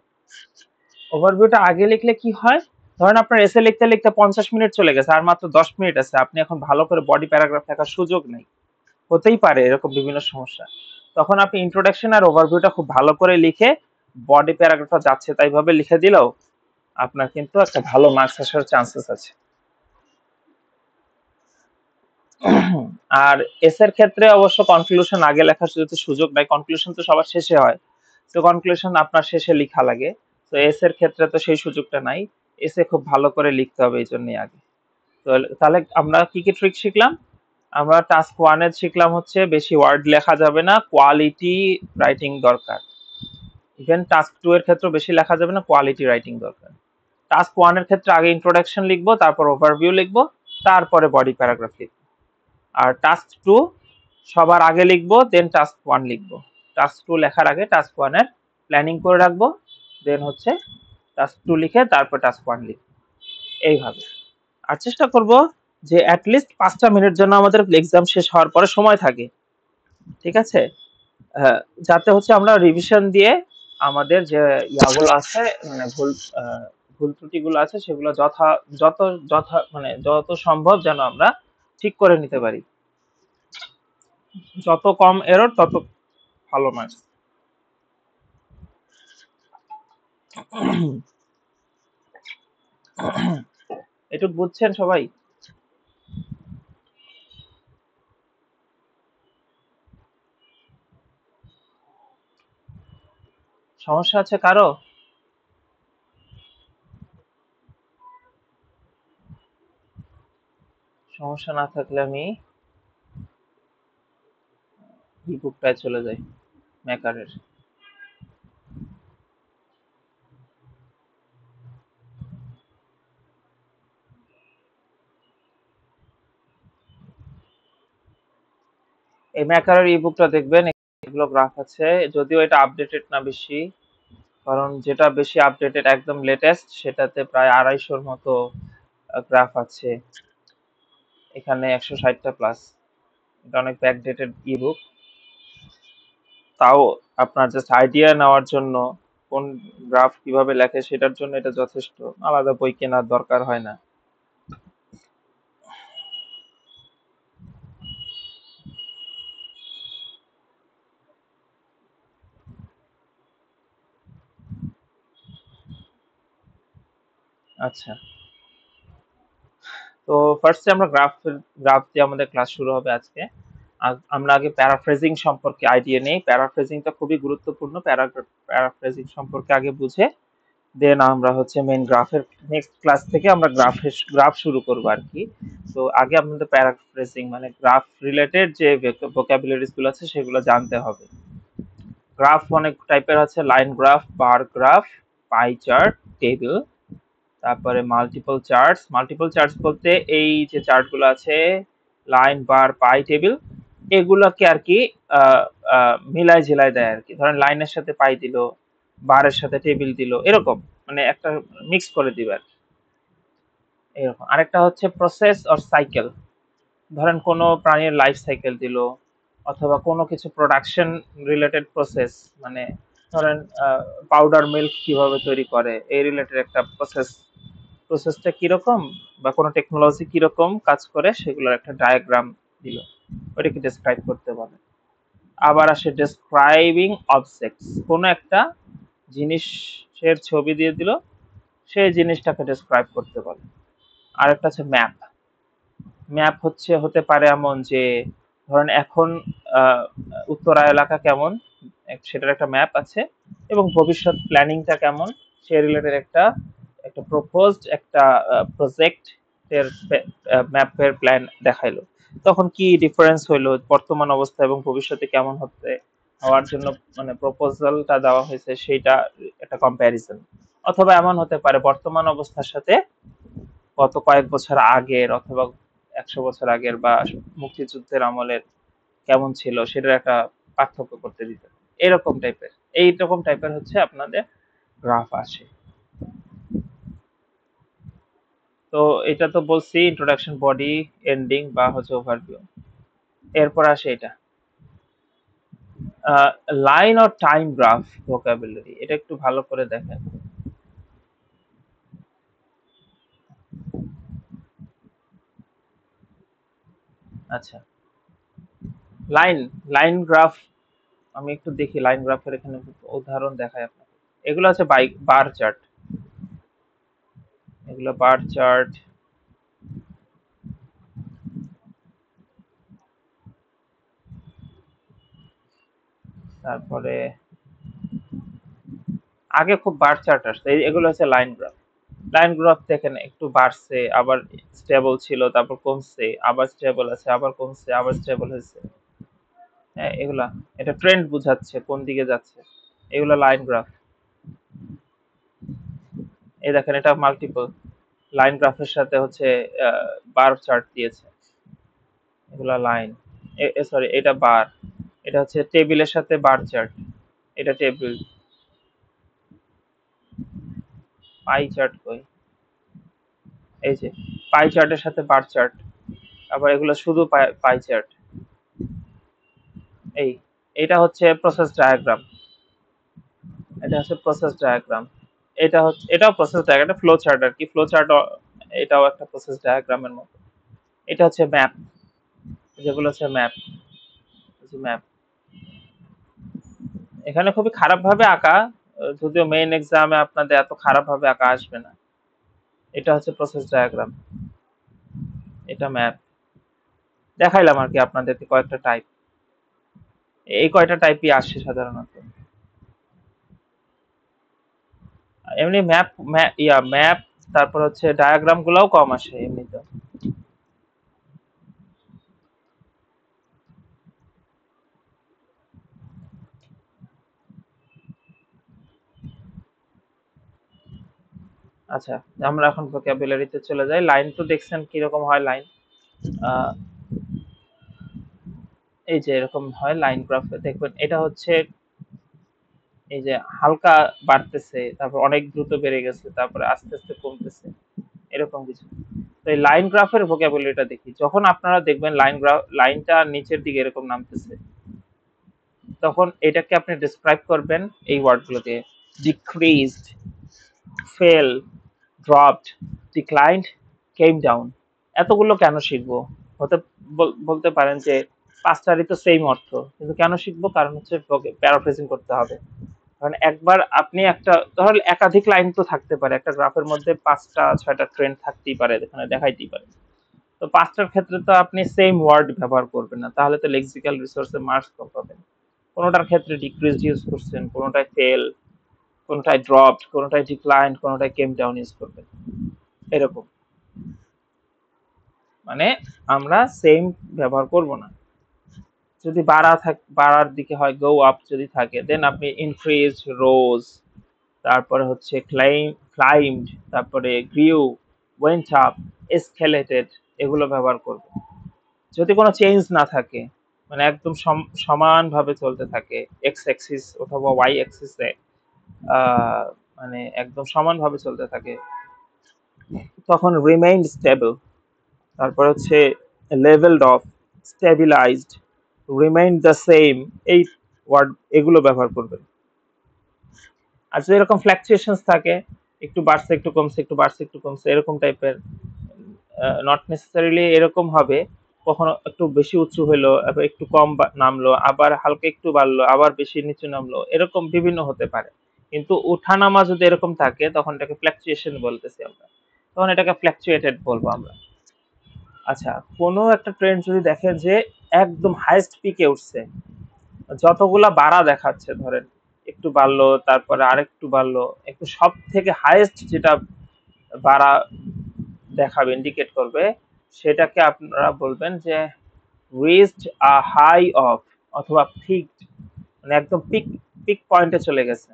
S1: ওভারভিউটা আগে লিখলে কি হয়, ধরেন আপনার এসে লিখতে লিখতে 50 মিনিট চলে গেছে, আর মাত্র 10 মিনিট আছে, আপনি এখন ভালো করে বডি প্যারাগ্রাফ লেখার সুযোগ নেই। হতেই পারে এরকম বিভিন্ন সমস্যা। তখন আপনি ইন্ট্রোডাকশন আর ওভারভিউটা খুব ভালো করে লিখে বডি প্যারাগ্রাফটা যাচ্ছে তাই ভাবে লিখে দিলেও আপনার কিন্তু একটা ভালো মার্কস আসার চান্সেস আছে। আর এস এর ক্ষেত্রে অবশ্য কনক্লুশন আগে লেখার যদি সুযোগ নাই, কনক্লুশন তো সবার শেষে হয়, তো কনক্লুশন আপনার শেষে লেখা লাগে। তো এস এর ক্ষেত্রে তো সেই সুযোগটা নাই, এস এ খুব ভালো করে লিখতে হবে, এই জন্যই আগে। তো তাহলে আমরা কি কি ট্রিক শিখলাম? আমরা টাস্ক ওয়ান এর শিখলাম হচ্ছে বেশি ওয়ার্ড লেখা যাবে না, কোয়ালিটি রাইটিং দরকার। ইভেন টাস্ক টু এর ক্ষেত্রে বেশি লেখা যাবে না, কোয়ালিটি রাইটিং দরকার। টাস্ক ওয়ান এর ক্ষেত্রে আগে ইন্ট্রোডাকশন লিখবো, তারপর ওভারভিউ লিখবো, তারপরে বডি প্যারাগ্রাফ লিখবো। আর টাস্ক টু সবার আগে লিখবো, দেন টাস্ক ওয়ান লিখবো। টাস্ক টু লেখার আগে টাস্ক ওয়ান এর প্ল্যানিং করে রাখবো, দেন হচ্ছে টাস্ক টু লিখে তারপর টাস্ক ওয়ান লিখবো, এইভাবে। আর চেষ্টা করব যে অ্যাটলিস্ট 5টা মিনিট যেন আমাদের এক্সাম শেষ হওয়ার পরে সময় থাকে, ঠিক আছে? যাতে হচ্ছে আমরা রিভিশন দিয়ে আমাদের যে ইয়াগুলো আছে, মানে ভুল ত্রুটিগুলো আছে সেগুলো যত মানে যত সম্ভব যেন আমরা ঠিক করে নিতে পারি। যত কম এরর তত ভালো মার্কস। এটুক বুঝছেন সবাই? সমস্যা আছে কারো? সমস্যা না থাকলে আমি ইবুকটায় চলে যাই, মেকারের। এই ম্যাকারের ইবুকটা দেখবেন, এগুলো গ্রাফ আছে, যদিও এটা আপডেটেড না বেশি, কারণ যেটা বেশি আপডেটেড একদম লেটেস্ট সেটাতে প্রায় 250-র মতো গ্রাফ আছে, এখানে 160টা প্লাস। এটা অনেক ব্যাকডেটেড ইবুক। তাও আপনার জাস্ট আইডিয়া নেওয়ার জন্য, কোন গ্রাফ কিভাবে লেখে সেটার জন্য এটা যথেষ্ট, আলাদা বই কেনার দরকার হয় না। আচ্ছা, তো ফার্স্টে আমরা গ্রাফ দিয়ে আমাদের ক্লাস শুরু হবে আজকে। আমরা আগে প্যারাফ্রেজিং সম্পর্কে আইডিয়া নেই, প্যারাফ্রেজিংটা খুবই গুরুত্বপূর্ণ। প্যারাফ্রেজিং সম্পর্কে আগে বুঝে দেন আমরা হচ্ছে মেইন গ্রাফের নেক্সট ক্লাস থেকে আমরা গ্রাফ শুরু করব আর কি। তো আগে আপনাদের প্যারাফ্রেজিং মানে গ্রাফ রিলেটেড যে ভোকাবুলারিজ গুলো আছে সেগুলো জানতে হবে। গ্রাফ অনেক টাইপের আছে, line graph, bar graph, pie chart, table, তারপরে মাল্টিপল চার্টস বলতে এই যে চার্ট গুলো আছে লাইন, বার, পাই, টেবিল, এগুলোকে আর কি মিলাই ঝিলাই দেয় আর কি। ধরেন লাইনের সাথে পাই দিল, বারের সাথে টেবিল দিল, এরকম মানে একটা মিক্স করে দিবে আর কি। এরকম আরেকটা হচ্ছে প্রসেস অর সাইকেল। ধরেন কোনো প্রাণীর লাইফ সাইকেল দিল, অথবা কোনো কিছু প্রোডাকশন রিলেটেড প্রসেস, মানে ধরেন পাউডার মিল্ক কিভাবে তৈরি করে এই রিলেটেড একটা প্রসেসটা কিরকম, বা কোনো টেকনোলজি কিরকম কাজ করে সেগুলোর একটা ডায়াগ্রাম দিল, ওইটাকে ডেসক্রাইব করতে বলে। আবার আসে ডেসক্রাইবিং অবজেক্টস, কোনো একটা জিনিসের ছবি দিয়ে দিল, সেই জিনিসটাকে ডেসক্রাইব করতে বলে। আরেকটা আছে ম্যাপ। ম্যাপ হচ্ছে হতে পারে এমন যে ধরেন এখন আহ, উত্তরা এলাকা কেমন, সেটার একটা ম্যাপ আছে, এবং ভবিষ্যৎ প্ল্যানিংটা কেমন সে রিলেটেড একটা একটা প্রপোজড একটা প্রজেক্ট এর ম্যাপের প্ল্যান দেখাইলো। তখন কি ডিফারেন্স হইলো বর্তমান অবস্থা এবং ভবিষ্যতে কেমন হতে হওয়ার জন্য মানে প্রপোজালটা দেওয়া হয়েছে সেইটা একটা কম্প্যারিজন। অথবা এমন হতে পারে বর্তমান অবস্থার সাথে গত কয়েক বছর আগের, অথবা 100 বছর আগের বা মুক্তিযুদ্ধের আমলের কেমন ছিল সেটার একটা পার্থক্য করতে দিতে, এরকম টাইপের, এইরকম টাইপের হচ্ছে আপনাদের গ্রাফ আসে। তো এটা তো বলছি ইন্ট্রোডাকশন, বডি, এন্ডিং বা হচ্ছে ওভারভিউ। এরপর আসে এটা line or time graph vocabulary, এটা একটু ভালো করে দেখেন। আচ্ছা, লাইন লাইন গ্রাফ, আমি একটু দেখি লাইন গ্রাফের এখানে উদাহরণ দেখাই আপনাকে। এগুলো আছে বার চার্ট, এগুলো বার চার্ট। তারপরে আগে খুব বার চার্ট আসতো, এগুলো হচ্ছে লাইন গ্রাফ। লাইন গ্রাফ দেখেন একটু বাড়ছে, আবার স্টেবল ছিল, তারপর কমছে, আবার স্টেবল আছে, আবার কমছে, আবার স্টেবল হয়েছে। হ্যাঁ, এগুলা এটা ট্রেন্ড বোঝাচ্ছে কোন দিকে যাচ্ছে, এগুলো লাইন গ্রাফ। এই দেখেন এটা মাল্টিপল লাইন গ্রাফের সাথে হচ্ছে বার চার্ট দিয়েছে, এগুলা লাইন, সরি এটা বার, এটা হচ্ছে টেবিলের সাথে বার চার্ট, এটা টেবিল। পাই চার্ট কই, এই যে পাই চার্টের সাথে বার চার্ট, আবার এগুলো শুধু পাই চার্ট। এই এটা হচ্ছে প্রসেস ডায়াগ্রাম, এটা হচ্ছে প্রসেস ডায়াগ্রাম। এটা হচ্ছে এটাও প্রসেস ডায়াগ্রাম, এটা ফ্লো চার্ট আর কি, ফ্লো চার্ট এটাও একটা প্রসেস ডায়াগ্রামের মতো। এটা হচ্ছে ম্যাপ, যেগুলো হচ্ছে ম্যাপ, ম্যাপ এখানে খুবই খারাপ ভাবে আঁকা, যদিও মেইন এক্সামে আপনাদের এত খারাপ ভাবে আঁকা আসবে না। এটা হচ্ছে প্রসেস ডায়াগ্রাম, এটা ম্যাপ। দেখাইলাম আর কি আপনাদেরকে কয়েকটা টাইপ, এই কয়টা টাইপই আসে সাধারণত। এমনি ম্যাপ, তারপর হচ্ছে ডায়াগ্রাম গুলাও কম আসে এমনিতে। আচ্ছা, আমরা এখন ভোকাবুলারিতে চলে যাই। লাইন তো দেখছেন কিরকম হয় লাইন, আহ, এই যে এরকম হয় লাইন গ্রাফে দেখবেন, এটা হচ্ছে এই যে হালকা বাড়তেছে, তারপর অনেক দ্রুত বেড়ে গেছে, তারপরে আস্তে আস্তে কমতেছে, এরকম কিছু। তো এই লাইন গ্রাফের ভোকাবুলারিটা দেখি, যখন আপনারা দেখবেন লাইনটা নিচের দিকে এরকম নামতেছে, তখন এটাকে আপনি ডিসক্রাইব করবেন এই ওয়ার্ডগুলো দিয়ে: decreased, fail, dropped, declined, came down. এতগুলো কেন শিখবো? হতে বলতে পারেন যে পাঁচটারই তো সেম অর্থ, কিন্তু কেন শিখবো? কারণ হচ্ছে প্যারাফ্রেজিং করতে হবে। কারণ একবার আপনি একটা ধর একাধিক লাইন তো থাকতে পারে একটা গ্রাফের মধ্যে, 5টা 6টা ট্রেন্ড থাকতেই পারে, এখানে দেখাইতেই পারে। তো 5টার ক্ষেত্রে তো আপনি সেম ওয়ার্ড ব্যবহার করবেন না, তাহলে তো লেক্সিক্যাল রিসোর্সে মার্কস কম পাবেন। কোনোটার ক্ষেত্রে ডিক্রিজ ইউজ করছেন, কোনোটায় ফেল, কোনটায় ড্রপড, কোনটায় ডিক্লাইন্ড, কোনটায় কেম ডাউন ইউজ করবেন, এরকম। মানে আমরা সেম ব্যবহার করব না। যদি বাড়ার দিকে হয়, গো আপ যদি থাকে, দেন আপনি ইনক্রিজ, রোজ, তারপরে হচ্ছে ক্লাইম্ড, তারপরে গ্রিউ, ওয়েন্ট আপ, এসকেলেটেড, এগুলো ব্যবহার করব। যদি কোনো চেঞ্জ না থাকে, মানে একদম সমানভাবে চলতে থাকে, এক্স অ্যাক্সিস অথবা ওয়াই অ্যাক্সিসে আহ, মানে একদম সমানভাবে চলতে থাকে, তখন রিমেইন স্টেবল, তারপর হচ্ছে levelled of, stabilised, remain the same, এই ওয়ার্ড এগুলো ব্যবহার করবেন। আর যদি এরকম ফ্ল্যাকচুয়েশনস থাকে, একটু বাড়ছে একটু কমছে, একটু বাড়ছে একটু কমছে, এরকম টাইপের, নট নেসেসারিলি এরকম হবে, কখনো একটু বেশি উঁচু হইলো, আবার একটু কম নামলো, আবার হালকা একটু বাড়লো, আবার বেশি নিচু নামলো, এরকম বিভিন্ন হতে পারে। কিন্তু উঠানামা যদি এরকম থাকে, তখন এটাকে ফ্ল্যাকচুয়েশন বলতেছি আমরা, তখন এটাকে ফ্ল্যাকচুয়েটেড বলবো আমরা। আচ্ছা, কোনো একটা ট্রেন্ড যদি দেখেন যে একদম হাইয়েস্ট পিকে উঠছে, যতগুলা বাড়া দেখাচ্ছে, ধরেন একটু বাড়লো, তারপরে আরেকটু বাড়লো, একটু সব থেকে হাইয়েস্ট যেটা বাড়া দেখাবে, ইন্ডিকেট করবে, সেটাকে আপনারা বলবেন যে রিচড আ হাই অফ, অথবা পিকড, মানে একদম পিক পিক পয়েন্টে চলে গেছে,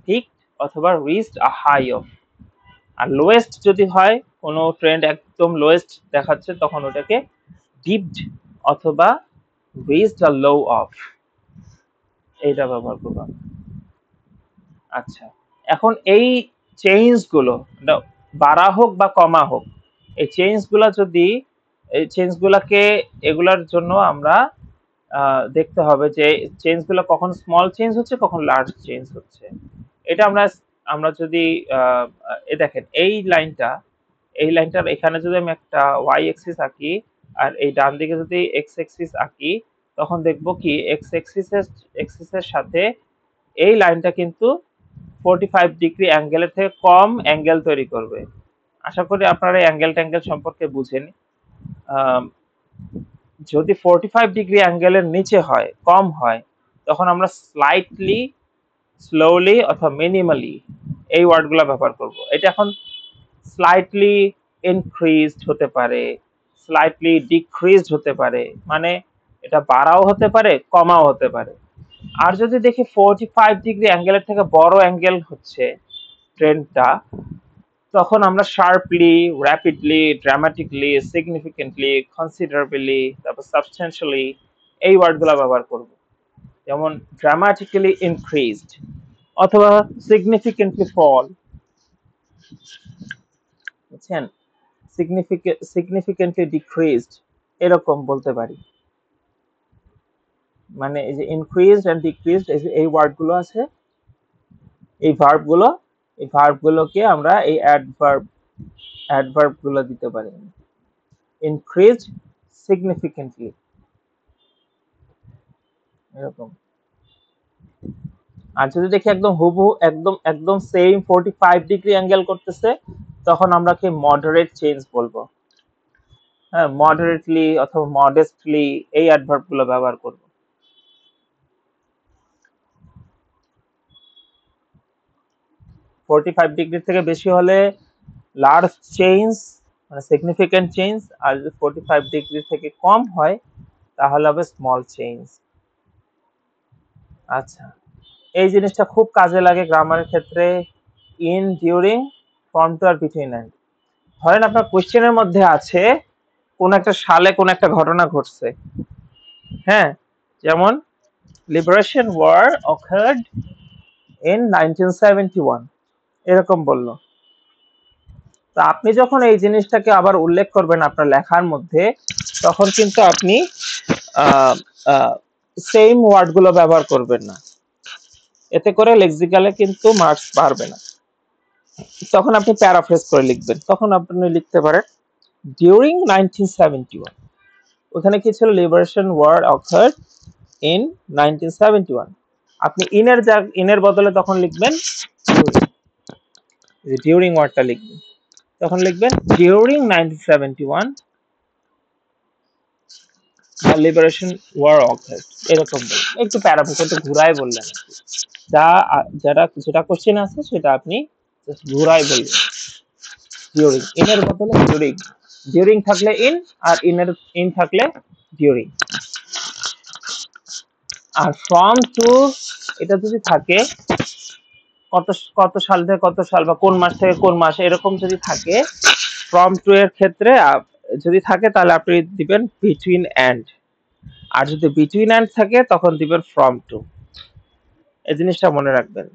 S1: পিক অথবা রিচড আ হাই অফ। আর লোয়েস্ট যদি হয়, কোনো ট্রেন্ড একদম লোয়েস্ট দেখাচ্ছে, তখন ওটাকে ডিপড অথবা রিচড আ লো অফ, এইটা ব্যবহার করবো। আচ্ছা, এখন এই চেঞ্জ গুলো, বাড়া হোক বা কমা হোক, এই চেঞ্জ গুলা যদি, এই চেঞ্জ গুলাকে, এগুলার জন্য আমরা দেখতে হবে যে চেঞ্জ গুলো কখন স্মল চেঞ্জ হচ্ছে, কখন লার্জ চেঞ্জ হচ্ছে। এটা আমরা আমরা যদি দেখেন এই লাইনটার এখানে যদি আমি একটা ওয়াই এক্সিস আঁকি, আর এই ডান দিকে যদি এক্স এক্সিস আঁকি, তখন দেখবো কি এক্সিসের সাথে এই লাইনটা কিন্তু 45 ডিগ্রি অ্যাঙ্গেলের থেকে কম অ্যাঙ্গেল তৈরি করবে। আশা করি আপনারা এই অ্যাঙ্গেল ট্যাঙ্গেল সম্পর্কে বুঝেন। আম, যদি 45 ডিগ্রি অ্যাঙ্গেলের নিচে হয়, কম হয়, তখন আমরা স্লাইটলি, স্লোলি অথবা মিনিমালি, এই ওয়ার্ডগুলো ব্যবহার করব। এটা এখন স্লাইটলি ইনক্রিজড হতে পারে, স্লাইটলি ডিক্রিজড হতে পারে, মানে এটা বাড়াও হতে পারে, কমাও হতে পারে। আর যদি দেখি 45 ডিগ্রি অ্যাঙ্গেলের থেকে বড় অ্যাঙ্গেল হচ্ছে ট্রেন্ডটা, তখন আমরা শার্পলি, র্যাপিডলি, ড্রামাটিকলি, সিগনিফিকেন্টলি, কনসিডারেবলি, তারপর সাবস্টেন্সিয়ালি, এই ওয়ার্ডগুলো ব্যবহার করব। যেমন ড্রামাটিক্যালি ইনক্রিজড অথবা সিগনিফিকেন্টলি ফল, বুঝছেন, সিগনিফিকেন্টলি ডিক্রিজড, এরকম বলতে পারি। মানে এই যে ইনক্রিজড এন্ড ডিক্রিজড, এই যে এই ওয়ার্ডগুলো আছে, এই ভার্বগুলো, এই ভার্বগুলোকে আমরা এই অ্যাডভার্ব গুলো দিতে পারি। ইনক্রিজড, সিগনিফিকেন্টলি, এরকম। আর যদি দেখি একদম হুবহু, একদম একদম সেম 45 ডিগ্রি অ্যাঙ্গেল করতেছে, তখন আমরা কি মডারেট চেঞ্জ বলবো। হ্যাঁ, মডারেটলি অথবা মডেস্টলি, এই অ্যাডভার্ব গুলো ব্যবহার করব। 45 ডিগ্রি থেকে বেশি হলে লার্জ চেঞ্জ, মানে সিগনিফিক্যান্ট চেঞ্জ। আর যদি 45 ডিগ্রি থেকে কম হয়, তাহলে হবে স্মল চেঞ্জ। আচ্ছা, এই জিনিসটা খুব কাজে লাগে গ্রামারের ক্ষেত্রে। ইন, ডিউরিং, ফর্ম টু, আর বিটুইন এন্ড। ধরেন আপনার কোশ্চেনের মধ্যে আছে কোন একটা সালে কোন একটা ঘটনা ঘটছে, হ্যাঁ, যেমন লিবারেশন ওয়ার অকার্ড ইন 1971, এরকম বললো। তো আপনি যখন এই জিনিসটাকে আবার উল্লেখ করবেন আপনার লেখার মধ্যে, তখন কিন্তু আপনি সেম ওয়ার্ড গুলো ব্যবহার করবেন না, এতে করে লেক্সিক্যালে কিন্তু মার্কস বাড়বে না। তখন আপনি প্যারাফ্রেজ করে লিখবেন, তখন আপনি লিখতে পারেন ডিউরিং 1971, ওখানে কি ছিল, লিবারেশন ওয়ার অকার্ড ইন 1971, আপনি ইনের বদলে তখন লিখবেন ডিউরিং ওয়ার্ডটা লিখবেন, তখন লিখবেন ডিউরিং 1971 লিবারেশন ওয়ার অকার্ড, এরকম বলবেন। একটু প্যারাফ্রেজ, একটু ঘুরায় বললেন। যেটা কোশ্চেন আছে সেটা আপনি জাস্ট ঘুরাই বলবেন ডিউরিং, ইনের বদলে ডিউরিং, ডিউরিং থাকলে ইন, আর ইন থাকলে ডিউরিং। আর ফ্রম টু এটা যদি থাকে কত কত সাল থেকে কত সাল বা কোন মাস থেকে কোন মাস এরকম যদি থাকে, ফ্রম টু এর ক্ষেত্রে যদি থাকে তাহলে আপনি দিবেন বিটুইন এন্ড, আর যদি বিটুইন এন্ড থাকে তখন দিবেন ফ্রম টু। এই জিনিসটা মনে রাখবেন।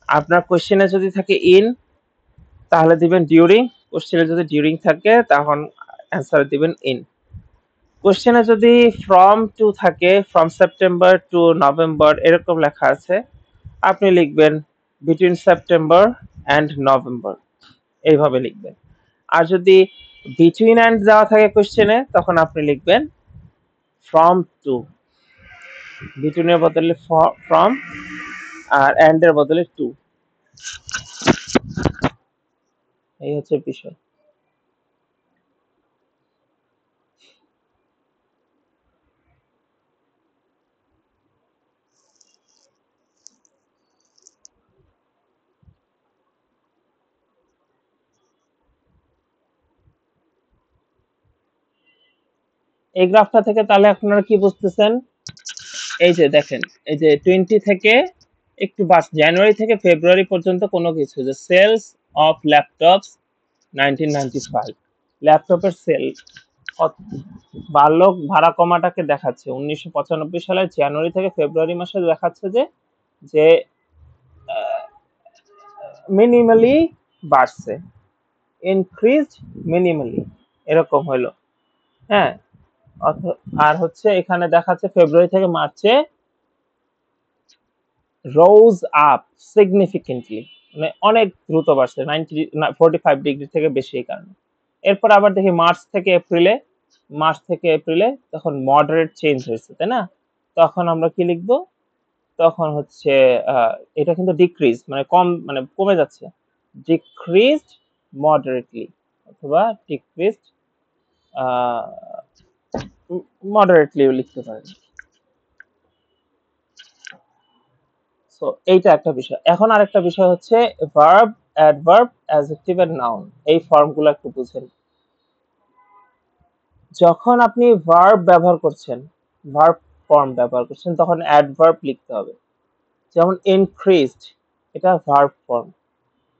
S1: আপনার কোশ্চেনে যদি থাকে ইন তাহলে দিবেন ডিউরিং, কোশ্চেনে যদি ডিউরিং থাকে তখন অ্যান্সার দিবেন ইন। কোশ্চেনে যদি ফ্রম টু থাকে, ফ্রম সেপ্টেম্বর টু নভেম্বর এরকম লেখা আছে, আপনি লিখবেন বিটুইন সেপ্টেম্বর অ্যান্ড নভেম্বর, এইভাবে লিখবেন। আর যদি বিটুইন অ্যান্ড দেওয়া থাকে কোশ্চেনে তখন আপনি লিখবেন ফ্রম টু, বিটুইনের বদলে ফ্রম আর অ্যান্ড এর বদলে টু। এই হচ্ছে বিষয়। এই গ্রাফটা থেকে তাহলে আপনারা কি বুঝতেছেন? এই যে দেখেন, এই যে 20 থেকে একটু বাস, জানুয়ারি থেকে ফেব্রুয়ারি পর্যন্ত কোনো কিছু, যে সেলস অফ ল্যাপটপস 1995, ল্যাপটপের সেল বাড়লো, ভাড়া কমাটাকে দেখাচ্ছে 1995 সালের জানুয়ারি থেকে ফেব্রুয়ারি মাসে দেখাচ্ছে যে মিনিমালি বাড়ছে, ইনক্রিজড মিনিমালি, এরকম হলো। হ্যাঁ, আর হচ্ছে এখানে দেখাচ্ছে ফেব্রুয়ারি থেকে মার্চে রোজ আপ সিগনিফিকেন্টলি, মানে অনেক দ্রুত বাড়ছে, 45 ডিগ্রি থেকে বেশি, এই কারণে। এরপর আবার দেখি মার্চ থেকে এপ্রিলে তখন মডারেট চেঞ্জ হয়েছে, তাই না? তখন আমরা কি লিখবো? তখন হচ্ছে এটা কিন্তু ডিক্রিজ, মানে কম, মানে কমে যাচ্ছে, ডিক্রিজড মডারেটলি, অথবা ডিক্রিজড মডারেটলি লিখতে পারেন। সো এইটা একটা বিষয়। এখন আরেকটা বিষয় হচ্ছে verb, adverb, adjective and noun, এই ফর্মগুলো একটু বুঝেন। যখন আপনি ভার্ব ব্যবহার করছেন, ভার্ব ফর্ম ব্যবহার করছেন, তখন অ্যাডভার্ব লিখতে হবে। যেমন ইনক্রিজড, এটা ভার্ব ফর্ম।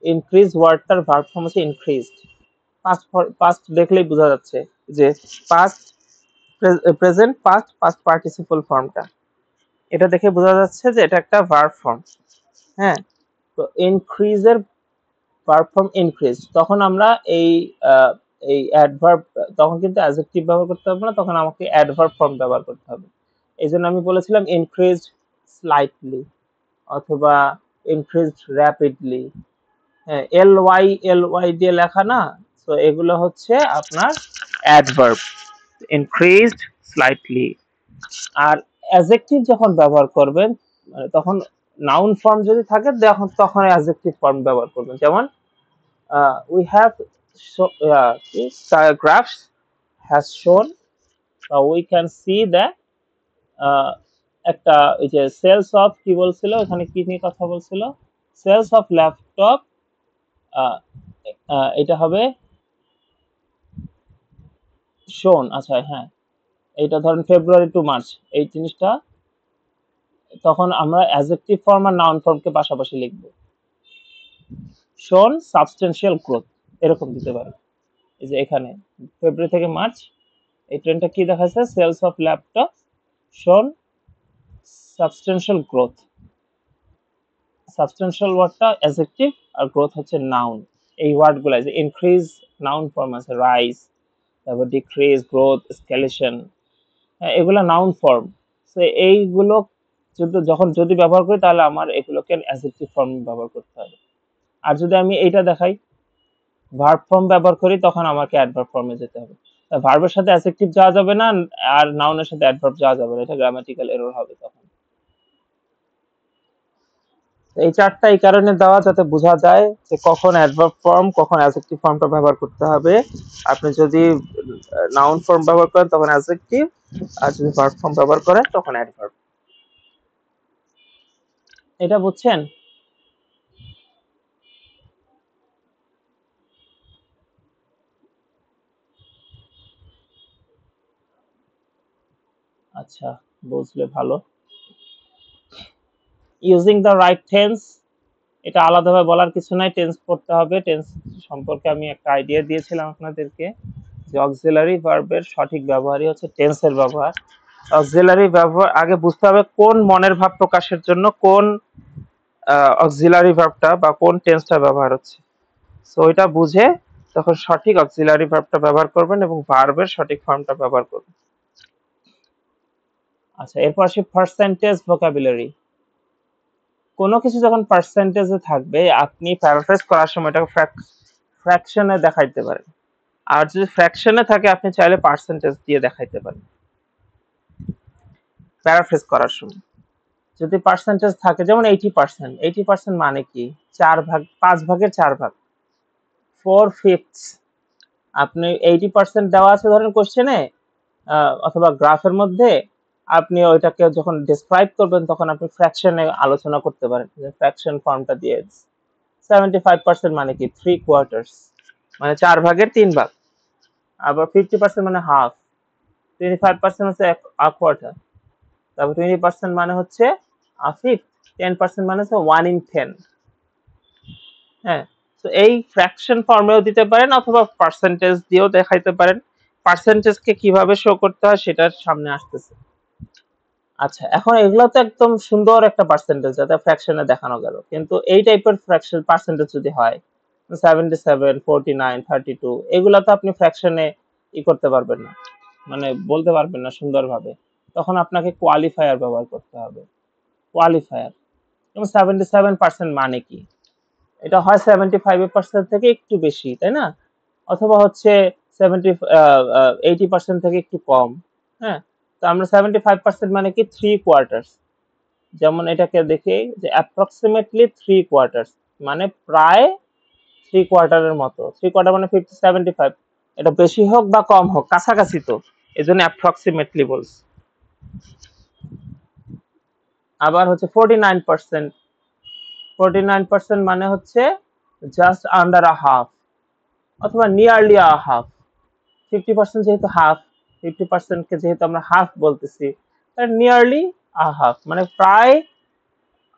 S1: ইনক্রিজ ওয়ার্ডটার ভার্ব ফর্ম হচ্ছে ইনক্রিজড। পাস্ট দেখলেই বোঝা যাচ্ছে যে past, present, past, past participle ফর্মটা, এটা দেখে বোঝা যাচ্ছে যে এটা একটা ভার্ব ফর্ম। হ্যাঁ, তো ইনক্রিজের ভার্ব ফর্ম ইনক্রিজ, তখন আমরা এই অ্যাডভার্ব, তখন কিন্তু অ্যাডজেক্টিভ ব্যবহার করতে হবে না, তখন আমাকে অ্যাডভার্ব ফর্ম ব্যবহার করতে হবে। এই জন্য আমি বলেছিলাম ইনক্রিজড স্লাইটলি, অথবা ইনক্রিজড র্যাপিডলি। হ্যাঁ, এল ওয়াই দিয়ে লেখা না, তো এগুলো হচ্ছে আপনার অ্যাডভার্ব, ইনক্রিজড স্লাইটলি। আর অ্যাডজেক্টিভ যখন ব্যবহার করবেন, মানে তখন নাউন ফর্ম যদি থাকে তখন অ্যাডজেক্টিভ ফর্ম ব্যবহার করবেন। যেমন we have this graphs has shown, we can see that একটা ওই যে সেলস অফ কি বলছিল, এখানে কি নিয়ে কথা বলছিল, সেলস অফ ল্যাপটপ, এটা হবে শোন, আচ্ছা হ্যাঁ, এটা ধরেন ফেব্রুয়ারি টু মার্চ, এই জিনিসটা তখন আমরা অ্যাডজেক্টিভ ফর্ম আর নাউন ফর্মকে পাশাপাশি লিখব। শোন সাবস্টেন্সিয়াল গ্রোথ, এরকম দিতে পারে। এই যে এখানে ফেব্রুয়ারি থেকে মার্চ এই ট্রেন্ডটা কি দেখাচ্ছে, সেলস অফ ল্যাপটপ শোন সাবস্টেন্সিয়াল গ্রোথ। সাবস্টেন্সিয়াল ওয়ার্ডটা অ্যাডজেক্টিভ আর গ্রোথ হচ্ছে নাউন। এই ওয়ার্ডগুলো যে ইনক্রিজ নাউন ফর্ম আছে, রাইজ, তারপর ডিক্রিজ, গ্রোথ, স্কেলেশন, এগুলো নাউন ফর্ম। তো এইগুলো যদি ব্যবহার করি তাহলে আমার এগুলোকে অ্যাডজেক্টিভ ফর্ম ব্যবহার করতে হবে। আর যদি আমি এইটা দেখাই ভার্ব ফর্ম ব্যবহার করি, তখন আমাকে অ্যাডভার্ব ফর্মে যেতে হবে। ভার্বের সাথে অ্যাডজেক্টিভ যাওয়া যাবে না, আর নাউনের সাথে অ্যাডভার্ব যাওয়া যাবে না, এটা গ্রামাটিক্যাল এরর হবে তখন। এই চারটা এই কারণে দেওয়া যাতে বোঝা যায় যে কখন অ্যাডভার্ব ফর্ম, কখন অ্যাডজেক্টিভ ফর্মটা ব্যবহার করতে হবে। আপনি যদি নাউন ফর্ম ব্যবহার করেন তখন অ্যাডজেক্টিভ, আর যদি ভার্ব ফর্ম ব্যবহার করেন তখন অ্যাডভার্ব। এটা বুঝছেন? আচ্ছা, বুঝলে ভালো। ইউজিং দ্য রাইট টেন্স, এটা আলাদাভাবে বলার কিছু নাই, টেন্স পড়তে হবে। টেন্স সম্পর্কে আমি একটা আইডিয়া দিয়েছিলাম আপনাদেরকে, যে অক্সিলারি ভার্বের সঠিক ব্যবহারই হচ্ছে টেন্সের ব্যবহার। অক্সিলারি ব্যবহার আগে বুঝতে হবে কোন মনের ভাব প্রকাশের জন্য কোন অক্সিলারি ভার্বটা বা কোন টেন্সটা ব্যবহার হচ্ছে। সো এটা বুঝে তখন সঠিক অক্সিলারি ভার্বটা ব্যবহার করবেন এবং ভার্বের সঠিক ফর্মটা ব্যবহার করবেন। আচ্ছা, এরপর আসি পার্সেন্টেজ ভোকাবুলারি। কোনো কিছু যখন পার্সেন্টেজে থাকবে আপনি প্যারাফ্রেজ করার সময় এটাকে ফ্র্যাকশনে দেখাইতে পারেন। আর যদি ফ্র্যাকশনে থাকে আপনি চাইলে পার্সেন্টেজ দিয়ে দেখাইতে পারেন প্যারাফ্রেজ করার সময়। যদি পার্সেন্টেজ থাকে যেমন 80%, 80% মানে কি? 4 ভাগ, 5 ভাগের 4 ভাগ, 4/5। আপনি 80% দেওয়া আছে ধরেন কোশ্চেনে অথবা গ্রাফের মধ্যে, আপনি ওইটাকে যখন ডেসক্রাইব করবেন তখন আপনি ফ্র্যাকশনে আলোচনা করতে পারেন, যে ফ্র্যাকশন ফর্মটা দিয়ে। 75% মানে কি? 3/4, মানে 4 ভাগের 3 ভাগ। আবার 50% মানে হাফ, 25% হচ্ছে কোয়ার্টার, তারপর 20% মানে হচ্ছে ফিফথ, 10% মানে হচ্ছে 1/10। হ্যাঁ, তো এই ফ্র্যাকশন ফর্মেও দিতে পারেন অথবা পার্সেন্টেজ দিয়েও দেখাইতে পারেন। পার্সেন্টেজকে কিভাবে শো করতে হয় সেটার সামনে আসতেছে। আচ্ছা, এখন এগুলো তো একদম সুন্দর একটা পার্সেন্টেজ যাতে ফ্র্যাকশনে দেখানো গেল, কিন্তু এই টাইপের ফ্র্যাকশন পার্সেন্টেজ যদি হয় 77, 49, 32, এগুলা তো আপনি ফ্র্যাকশনে করতে পারবেন না, মানে বলতে পারবেন না সুন্দরভাবে। তখন আপনাকে কোয়ালিফায়ার ব্যবহার করতে হবে। কোয়ালিফায়ার, এবং 77% মানে কি? এটা হয় 75% থেকে একটু বেশি, তাই না? অথবা হচ্ছে 80% থেকে একটু কম। হ্যাঁ, তো আমরা 75% মানে কি? 3/4। যেমন এটাকে দেখি যে অ্যাপ্রক্সিমেটলি 3/4, মানে প্রায় 3/4-এর মতো। 3/4 মানে 75। এটা বেশি হোক বা কম হোক কাছাকাছি তো, এই জন্য অ্যাপ্রক্সিমেটলি বলছি। আবার হচ্ছে 49%, 49% মানে হচ্ছে জাস্ট আন্ডার আ হাফ অথবা নিয়ারলি আ হাফ। 50% যেহেতু হাফ, 50%কে যেহেতু আমরা হাফ বলতেছি, নিয়ারলি আ হাফ মানে প্রায়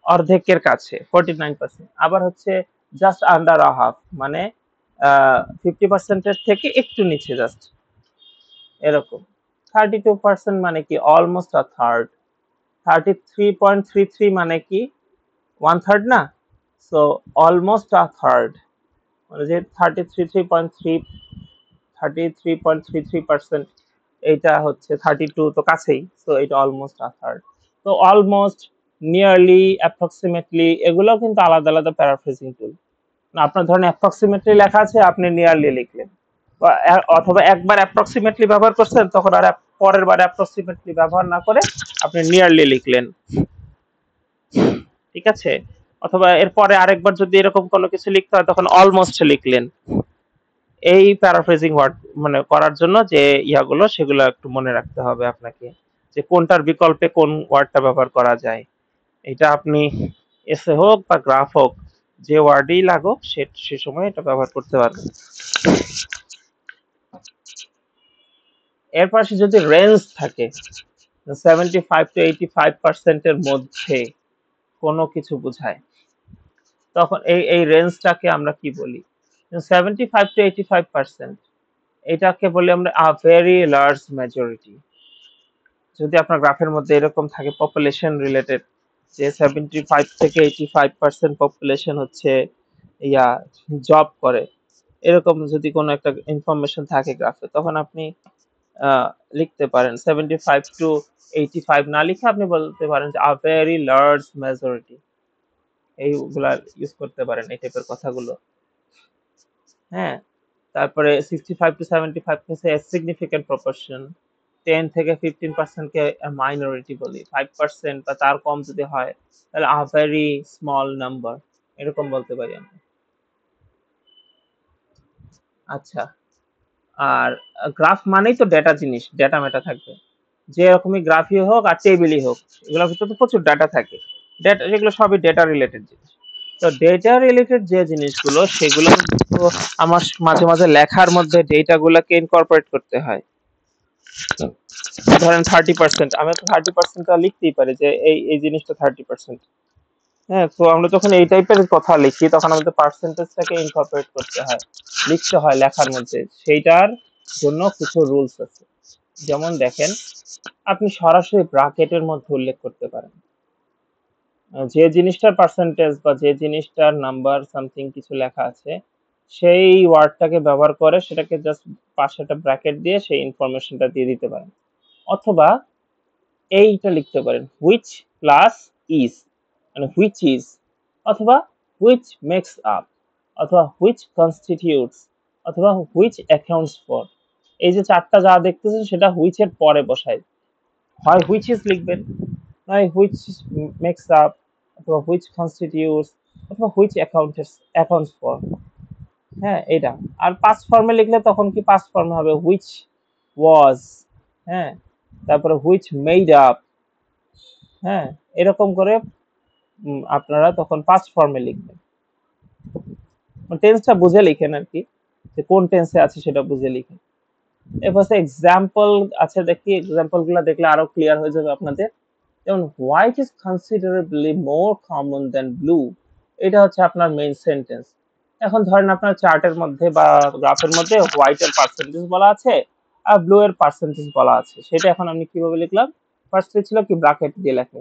S1: অর্ধেকের কাছে, 49%। আবার হচ্ছে জাস্ট আন্ডার আ হাফ, মানে 50%-এর থেকে একটু নিচে, জাস্ট এরকম। 32% মানে কি? অলমোস্ট আ থার্ড। 33.33 মানে কি? 1/3 না? সো অলমোস্ট আ থার্ড, মানে যে 33.33%, এইটা হচ্ছে 32 তো কাছেই, তো এটা অলমোস্ট আ থার্ড। তো অলমোস্ট, নিয়ারলি, অ্যাপ্রক্সিমেটলি এগুলোও কিন্তু আলাদা আলাদা প্যারাফ্রেজিং টুল। আপনার ধরেন অ্যাপ্রক্সিমেটলি লেখা আছে, আপনি নিয়ারলি লিখলেন, অথবা একবার অ্যাপ্রক্সিমেটলি ব্যবহার করছেন, তখন আর পরের বার অ্যাপ্রক্সিমেটলি ব্যবহার না করে আপনি নিয়ারলি লিখলেন। ঠিক আছে? অথবা এরপরে আরেকবার যদি এরকম কোনো কিছু লিখতে হয় তখন অলমোস্ট লিখলেন। এই প্যারাফ্রেজিং ওয়ার্ড মানে করার জন্য যে ইয়াগুলো, সেগুলো একটু মনে রাখতে হবে আপনাকে, যে কোনটার বিকল্পে কোন ওয়ার্ডটা ব্যবহার করা যায়। এটা আপনি এসে হোক বা গ্রাফ হোক, যে ওয়ার্ডই লাগুক সে সময় এটা ব্যবহার করতে পারবেন। এর পাশে যদি রেঞ্জ থাকে 75 to 85%-এর মধ্যে কোনো কিছু বোঝায়, তখন এই রেঞ্জটাকে আমরা কি বলি? 75 to 85%, এটাকে বলি আমরা আ ভেরি লার্জ মেজরিটি। যদি আপনার গ্রাফের মধ্যে এরকম থাকে পপুলেশন রিলেটেড, যে 75 থেকে 85% পপুলেশন হচ্ছে ইয়া জব করে, এরকম যদি কোনো একটা ইনফরমেশন থাকে গ্রাফে, তখন আপনি লিখতে পারেন 75 to 85 না লিখে আপনি বলতে পারেন যে আ ভেরি লার্জ মেজরিটি। এইগুলা ইউজ করতে পারেন এই টাইপের কথাগুলো। হ্যাঁ, তারপরে 65 to 75 হচ্ছে সিগনিফিকেন্ট প্রপোর্শন। 10 থেকে 15% কে মাইনরিটি বলি। 5% বা তার কম যদি হয় তাহলে আ ভেরি স্মল নাম্বার, এরকম বলতে পারি আমরা। আচ্ছা, আর গ্রাফ মানেই তো ডেটা জিনিস, ডেটা মেটা থাকবে। যে রকমই গ্রাফই হোক আর টেবিলই হোক, এগুলোর ভিতরে তো প্রচুর ডাটা থাকে। ডেটা, যেগুলো সবই ডেটা রিলেটেড জিনিস। তো ডেটা রিলেটেড যে জিনিসগুলো সেগুলো তো আমার মাঝে মাঝে লেখার মধ্যে ডেটা গুলাকে ইনকর্পোরেট করতে হয়। ধরেন 30%, আমি তো 30%টা লিখতেই পারি যে এই এই জিনিসটা 30%। হ্যাঁ, তো আমরা যখন এই টাইপের কথা লিখি তখন আমাদের পার্সেন্টেজটাকে ইনকর্পোরেট করতে হয়, লিখতে হয় লেখার মধ্যে। সেইটার জন্য কিছু রুলস আছে। যেমন দেখেন, আপনি সরাসরি ব্র্যাকেটের মধ্যে উল্লেখ করতে পারেন যে জিনিসটার পার্সেন্টেজ বা যে জিনিসটার নাম্বার সামথিং কিছু লেখা আছে, সেই ওয়ার্ডটাকে ব্যবহার করে সেটাকে জাস্ট পাশে একটা ব্র্যাকেট দিয়ে সেই ইনফরমেশনটা দিয়ে দিতে পারেন। অথবা এইটা লিখতে পারেন, হুইচ প্লাস ইজ, মানে হুইচ ইজ, অথবা হুইচ মেক্স আপ, অথবা হুইচ কনস্টিটিউটস, অথবা হুইচ অ্যাকাউন্টস ফর। এই যে চারটা যা দেখতেছেন সেটা হুইচ এর পরে বসায়। হয় হুইচ ইজ লিখবেন, নয় হুইচ মেক্স আপ, অথবা হুইচ কনস্টিটিউটস, অথবা হুইচ অ্যাকাউন্টস ফর। হ্যাঁ, এটা। আর পাস্ট ফর্মে লিখলে তখন কি পাস্ট ফর্মে হবে হুইচ ওয়াজ, হ্যাঁ, তারপরে হুইচ মেড আপ। হ্যাঁ, এরকম করে আপনারা তখন পাস্ট ফর্মে লিখবেন। টেন্সটা বুঝে লিখেন আর কি, যে কোন টেন্সে আছে সেটা বুঝে লিখেন। এরপর এক্সাম্পল আছে, দেখি এক্সাম্পল গুলা দেখলে আরো ক্লিয়ার হয়ে যাবে আপনাদের। যেমন white is considerably more common than blue, এটা হচ্ছে আপনার মেইন সেন্টেন্স। এখন ধরেন আপনার চার্টের মধ্যে বা গ্রাফের মধ্যে হোয়াইট এর পার্সেন্টেজ বলা আছে আর ব্লু এর পার্সেন্টেজ বলা আছে, সেটা এখন আমি কিভাবে লিখলাম? ফার্স্টে ছিল কি ব্র্যাকেট দিয়ে লেখে,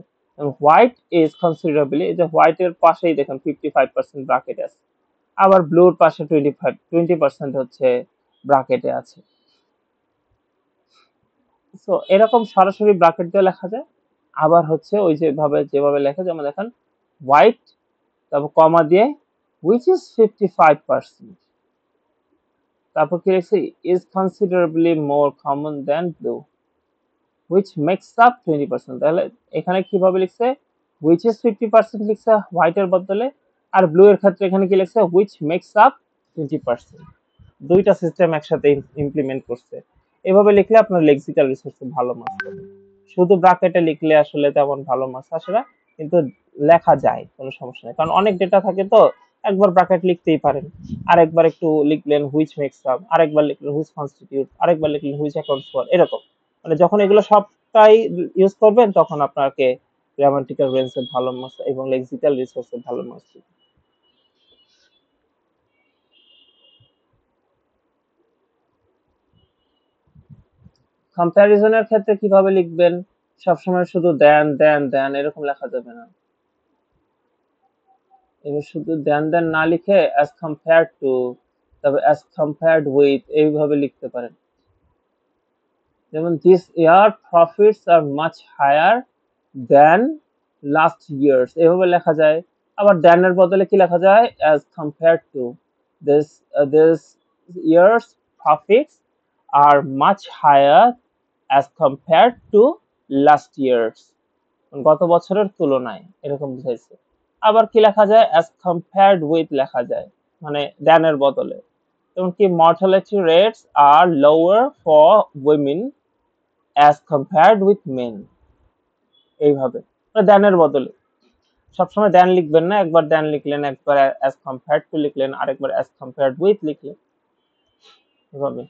S1: হোয়াইট ইজ কনসিডারেবলি, এই যে হোয়াইট এর পাশেই দেখেন 55% ব্র্যাকেট আছে, আবার ব্লুর পাশে 20% হচ্ছে ব্র্যাকেটে আছে। সো এরকম সরাসরি ব্র্যাকেট দিয়ে লেখা যায়। আবার হচ্ছে ওই যেভাবে লেখা, যেমন দেখেন হোয়াইট, তারপর কমা দিয়ে which is 55%, তারপর কি লিখছে is considerably more common than blue which makes up 20%। তাহলে এখানে কিভাবে লিখছে, which is 50% লিখছে হোয়াইট এর বদলে, আর ব্লু এর ক্ষেত্রে এখানে কি লিখছে which makes up 20%। দুইটা সিস্টেম একসাথে ইমপ্লিমেন্ট করছে। এভাবে লিখলে আপনার লেক্সিক্যাল রিসোর্সে ভালো মার্কস পাবে। শুধু ব্র্যাকেটে লিখলে আসলে তেমন ভালো মার্কস আসে না, কিন্তু লেখা যায়, কোনো সমস্যা নেই, কারণ অনেক ডেটা থাকে তো। একবার ব্র্যাকেট লিখতেই পারেন, আরেকবার একটু লিখলেন হুইচ মেক্স আপ, আরেকবার লিখলেন হুইচ কনস্টিটিউট, আরেকবার লিখলেন হুইচ অ্যাকাউন্টস ফর, এরকম। মানে যখন এগুলো সবটাই ইউজ করবেন তখন আপনাকে গ্রামাটিক্যাল রেঞ্জে ভালো মার্কস এবং লেক্সিক্যাল রিসোর্সে ভালো মার্কস দিবে। কম্প্যারিজনের ক্ষেত্রে কিভাবে লিখবেন? সবসময় শুধু দেন দেন দেন এরকম লেখা যাবে না। এবার শুধু দেন দেন না লিখে অ্যাজ কম্পেয়ার্ড টু, তবে অ্যাজ কম্পেয়ার্ড উইথ এইভাবে লিখতে পারেন। যেমন this year profits are much higher than last years, এভাবে লেখা যায়। আবার দেন এর বদলে কি লেখা যায়, as compared to, this this years profits are much higher as compared to last years, গত বছরের তুলনায়, এরকম বুঝাইছে। আবার কি লেখা যায়, অ্যাজ কম্পেয়ার্ড উইথ লেখা যায়, মানে দেন এর বদলে। যেমন কি mortality rates are lower for women as compared with men, এইভাবে দেন এর বদলে। সবসময় দেন লিখবেন না, একবার দেন লিখলেন, একবার অ্যাজ কম্পেয়ার্ড টু লিখলেন, আরেকবার অ্যাজ কম্পেয়ার্ড উইথ লিখলেন, এভাবে।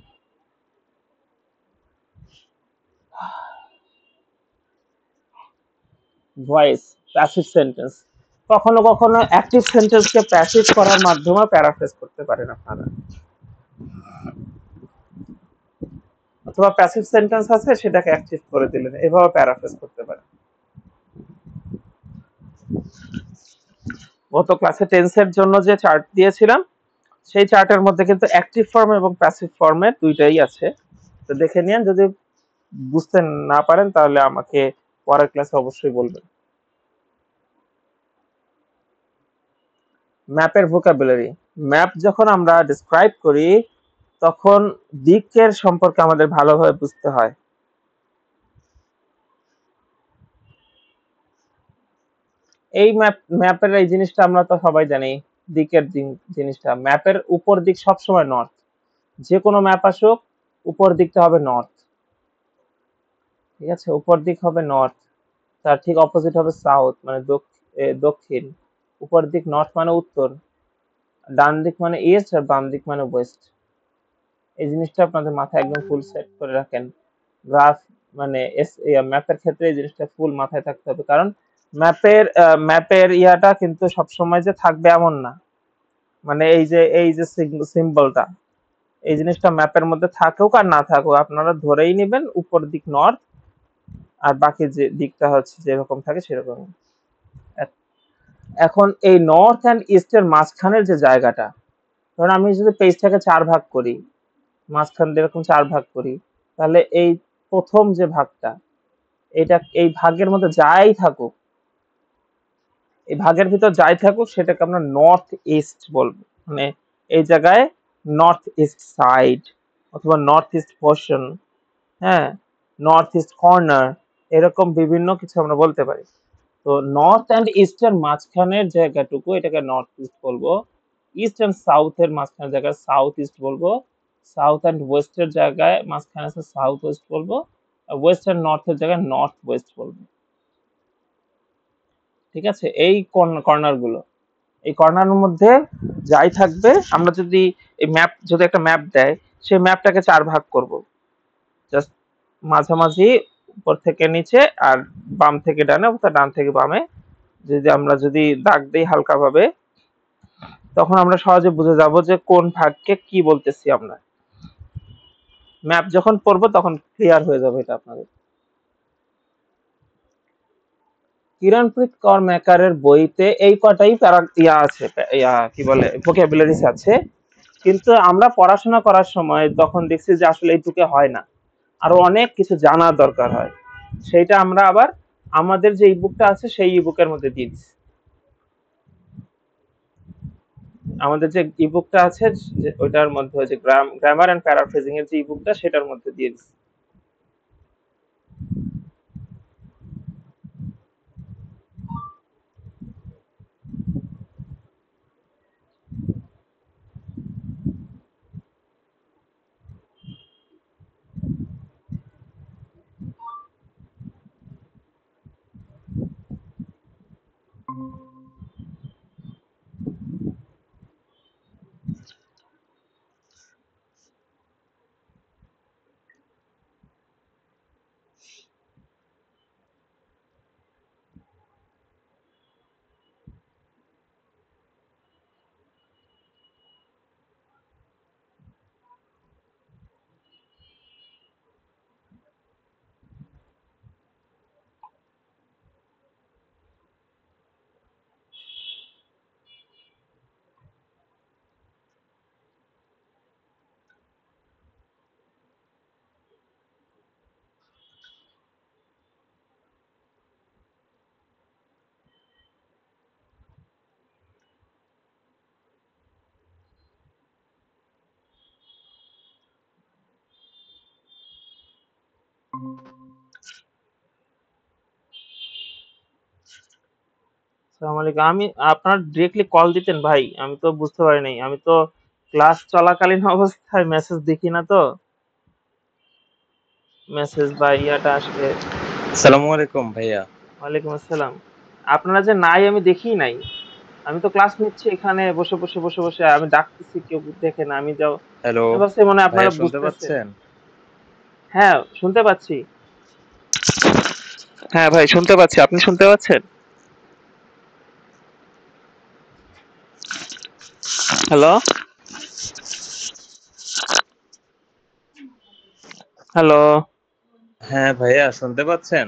S1: ভয়েস, প্যাসিভ সেন্টেন্স, কখনো কখনো অ্যাক্টিভ সেন্টেন্সকে প্যাসিভ করার মাধ্যমে প্যারাফ্রেজ করতে পারেন আপনারা, অথবা প্যাসিভ সেন্টেন্স আছে সেটাকে অ্যাক্টিভ করে দিলেন, এভাবে প্যারাফ্রেজ করতে পারেন। গত ক্লাসে টেন্সের জন্য যে চার্ট দিয়েছিলাম সেই চার্টের মধ্যে কিন্তু অ্যাক্টিভ ফর্ম এবং প্যাসিভ ফর্মের দুইটাই আছে, তো দেখে নিন। যদি বুঝতে না পারেন তাহলে আমাকে পরের ক্লাসে অবশ্যই বলবেন। ম্যাপের ভোকাবুলারি, ম্যাপ যখন আমরা ডিসক্রাইব করি তখন দিকের সম্পর্কে আমাদের ভালোভাবে বুঝতে হয়। এই ম্যাপের এই জিনিসটা আমরা তো সবাই জানি, দিকের জিনিসটা, ম্যাপের উপর দিক সবসময় নর্থ, যে কোনো ম্যাপ আসুক উপর দিকটা হবে নর্থ, ঠিক আছে, উপর দিক হবে নর্থ, তার ঠিক অপোজিট হবে সাউথ, মানে দক্ষিণ, উপর দিক নর্থ মানে উত্তর, ডান দিক মানে ইস্ট, আর বাম দিক মানে ওয়েস্ট। এই জিনিসটা আপনাদের মাথায় একদম ফুল সেট করে রাখেন। গ্রাফ মানে ম্যাপের ক্ষেত্রে এই জিনিসটা ফুল মাথায় থাকতে হবে, কারণ ম্যাপের ইয়াটা কিন্তু সবসময় যে থাকবে এমন না। মানে এই যে সিম্বলটা, এই জিনিসটা ম্যাপের মধ্যে থাকুক আর না থাকুক, আপনারা ধরেই নেবেন উপর দিক নর্থ, আর বাকি যে দিকটা হচ্ছে যেরকম থাকে সেরকম। এখন এই নর্থ অ্যান্ড ইস্ট এর মাঝখানের যে জায়গাটা, ধরুন আমি যদি পেজটাকে ৪ ভাগ করি, মাঝখান দিয়ে এরকম ৪ ভাগ করি, তাহলে এই প্রথম যে ভাগটা, এই ভাগের মধ্যে যাই থাকুক, এই ভাগের ভিতর যাই থাকুক সেটাকে আমরা নর্থ ইস্ট বলবো। মানে এই জায়গায় নর্থ ইস্ট সাইড অথবা নর্থ ইস্ট পোর্শন, হ্যাঁ, নর্থ ইস্ট কর্নার, এরকম বিভিন্ন কিছু আমরা বলতে পারি। তো নর্থ অ্যান্ড ইস্ট এর মাঝখানের জায়গাটুকু এটাকে নর্থ ইস্ট বলবো, ইস্ট অ্যান্ড সাউথ এর মাঝখানের জায়গায় সাউথ ইস্ট বলবো, সাউথ অ্যান্ড ওয়েস্ট এর জায়গায় মাঝখানে আছে সাউথ ওয়েস্ট বলবো, আর ওয়েস্ট অ্যান্ড নর্থ এর জায়গায় নর্থ ওয়েস্ট বলবো। ঠিক আছে, এই কর্নার গুলো, এই কর্নারের মধ্যে যাই থাকবে, আমরা যদি যদি একটা ম্যাপ দেয়, সেই ম্যাপটাকে ৪ ভাগ করব। জাস্ট মাঝামাঝি উপর থেকে নিচে, আর বাম থেকে ডানে অথবা ডান থেকে বামে যদি দাগ দেই হালকা ভাবে, তখন আমরা সহজে বুঝে যাব যে কোন ভাগকে কি বলতেছি আমরা। ম্যাপ যখন পড়বো তখন ক্লিয়ার হয়ে যাবে এটা আপনাদের। কিরণপ্রীত কর মেকারের বইতে এই কটাই আছে, কি বলে ভোকাবুলারিজ আছে, কিন্তু আমরা পড়াশোনা করার সময় তখন দেখছি যে আসলে এইটুকু হয় না, আরো অনেক কিছু জানার দরকার হয়। সেইটা আমরা আবার আমাদের যে ইবুকটা আছে সেই ইবুকের মধ্যে দিয়ে দিচ্ছি। আমাদের যে ইবুকটা আছে ওইটার মধ্যে হচ্ছে গ্রামার এন্ড প্যারাফ্রেজিং এর যে ইবুকটা, সেটার মধ্যে দিয়ে দিচ্ছি। আসসালামু আলাইকুম। আমি আপনার ডিরেক্টলি কল দিতেন ভাই, আমি তো বুঝতে পারি নাই, আমি তো ক্লাস চলাকালীন অবস্থায় মেসেজ দেখি না তো, মেসেজ বা ইয়াটা আসলে।
S2: আসসালামু আলাইকুম ভাইয়া।
S1: ওয়ালাইকুম আসসালাম। আপনারা যে নাই আমি দেখি নাই, আমি তো ক্লাস নিচ্ছি এখানে বসে বসে বসে বসে, আমি ডাকতেছি কেউ দেখে না, আমি যাও।
S2: হ্যালো
S1: আমি ভাবছি মনে হয় আপনারা
S2: ভাইয়া, শুনতে
S1: বুঝতেছেন।
S2: পাচ্ছেন?
S1: হ্যাঁ, শুনতে পাচ্ছি। হ্যাঁ ভাই, শুনতে পাচ্ছি, আপনি শুনতে পাচ্ছেন? Hello, hello.
S2: হ্যাঁ ভাইয়া, শুনতে পাচ্ছেন?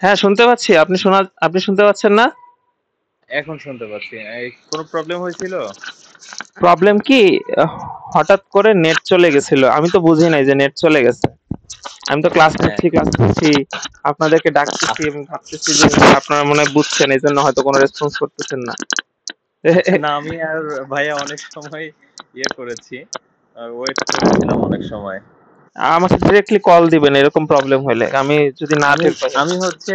S1: হ্যাঁ শুনতে পাচ্ছি, আপনি শুনতে পাচ্ছেন না?
S2: এখন শুনতে পাচ্ছি। এই কোনো প্রবলেম হয়েছিল?
S1: প্রবলেম কি, আহ, হঠাৎ করে নেট চলে গেছিল, আমি তো বুঝি নাই যে নেট চলে গেছে। আমি তো
S2: হ্যাঁ।
S1: ক্লাস নিচ্ছি, আপনাদেরকে ডাকতেছি, আমি ভাবতেছি যে আপনারা মনে হয় বুঝছেন, এই জন্য হয়তো কোনো রেসপন্স করতেছেন না।
S2: আচ্ছা, না আমি আর ভাইয়া অনেক সময় ইয়ে করেছি, আর ওয়েট করেছিলাম অনেক সময়।
S1: আমাকে ডিরেক্টলি কল দিবেন এরকম প্রবলেম হলে, আমি যদি না
S2: আমি
S1: টের পাই।
S2: আমি হচ্ছে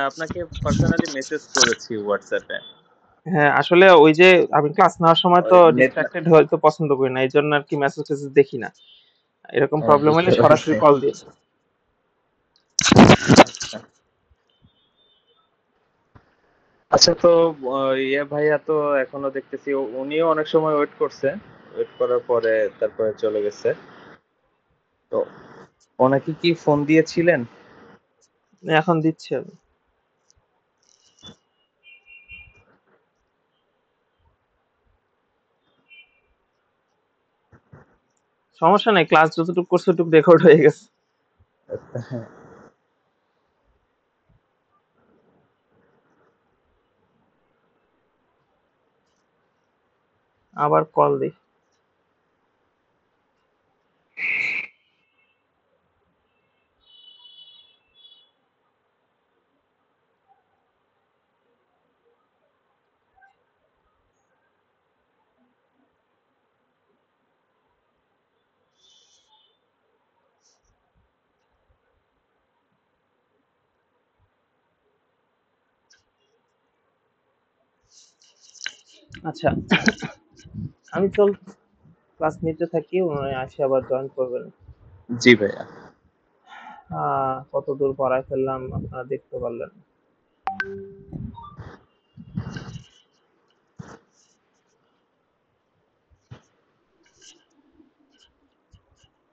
S2: আপনাকে পার্সোনালি মেসেজ করেছি হোয়াটসঅ্যাপে।
S1: হ্যাঁ আসলে ওই যে আমি ক্লাস নেওয়ার সময় তো
S2: ওই নেট না।
S1: ডিস্ট্রাক্টেড হয়তো পছন্দ করি না, এই জন্য আর কি মেসেজ টেসেজ দেখি না। এরকম প্রবলেম হলে
S2: বুঝতে
S1: সরাসরি
S2: পারছি।
S1: কল দিন।
S2: আচ্ছা। আচ্ছা, তো ইয়ে ভাইয়া তো এখনো দেখতেছি উনিও অনেক সময় ওয়েট করছে, ওয়েট করার পরে তারপরে চলে গেছে। তো ওনাকে কি ফোন দিয়েছিলেন?
S1: এখন দিচ্ছি আমি। সমস্যা নাই, ক্লাস যতটুকু করছে ওটুকু রেকর্ড হয়ে গেছে। আবার কল দিই। আচ্ছা, আমি ক্লাস নিতে থাকি, উনি আসে আবার জয়েন করবেন।
S2: জি ভাইয়া।
S1: কত দূর পড়ায় ফেললাম আপনারা দেখতে পারলেন।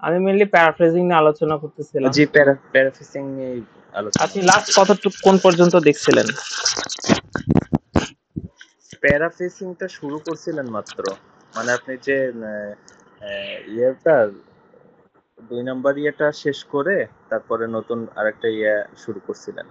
S1: আমি মেনলি প্যারাফ্রেজিং নিয়ে আলোচনা করতেছিলাম।
S2: জি, প্যারাফ্রেজিং নিয়ে আলোচনা
S1: আপনি লাস্ট
S2: করতেছি।
S1: কতটুকু কোন পর্যন্ত দেখছিলেন?
S2: প্যারাফ্রেজিংটা শুরু করছিলেন মাত্র, মানে আপনি যে ইয়েটা 2 নম্বর ইয়েটা শেষ করে তারপরে নতুন আরেকটা ইয়ে শুরু করছিলেন।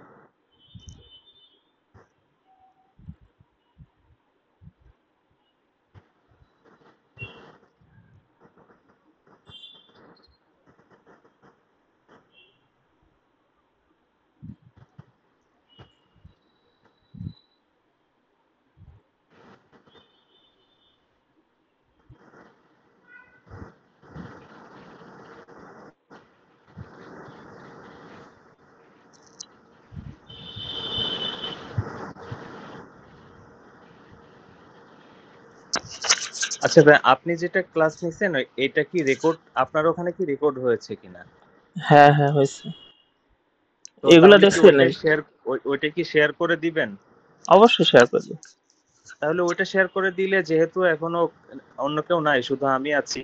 S2: আচ্ছা ভাই, আপনি যেটা ক্লাস নিছেন এটা কি রেকর্ড, আপনার ওখানে কি রেকর্ড হয়েছে কিনা?
S1: হ্যাঁ হ্যাঁ, হয়েছে।
S2: তো
S1: এগুলা
S2: তাহলে কি
S1: দেখছেন?
S2: ওইটাই শেয়ার, ওইটা কি শেয়ার করে দিবেন?
S1: অবশ্যই শেয়ার করবো।
S2: তাহলে ওইটা শেয়ার করে দিলে, যেহেতু এখনো অন্য কেউ নাই, শুধু আমি আছি,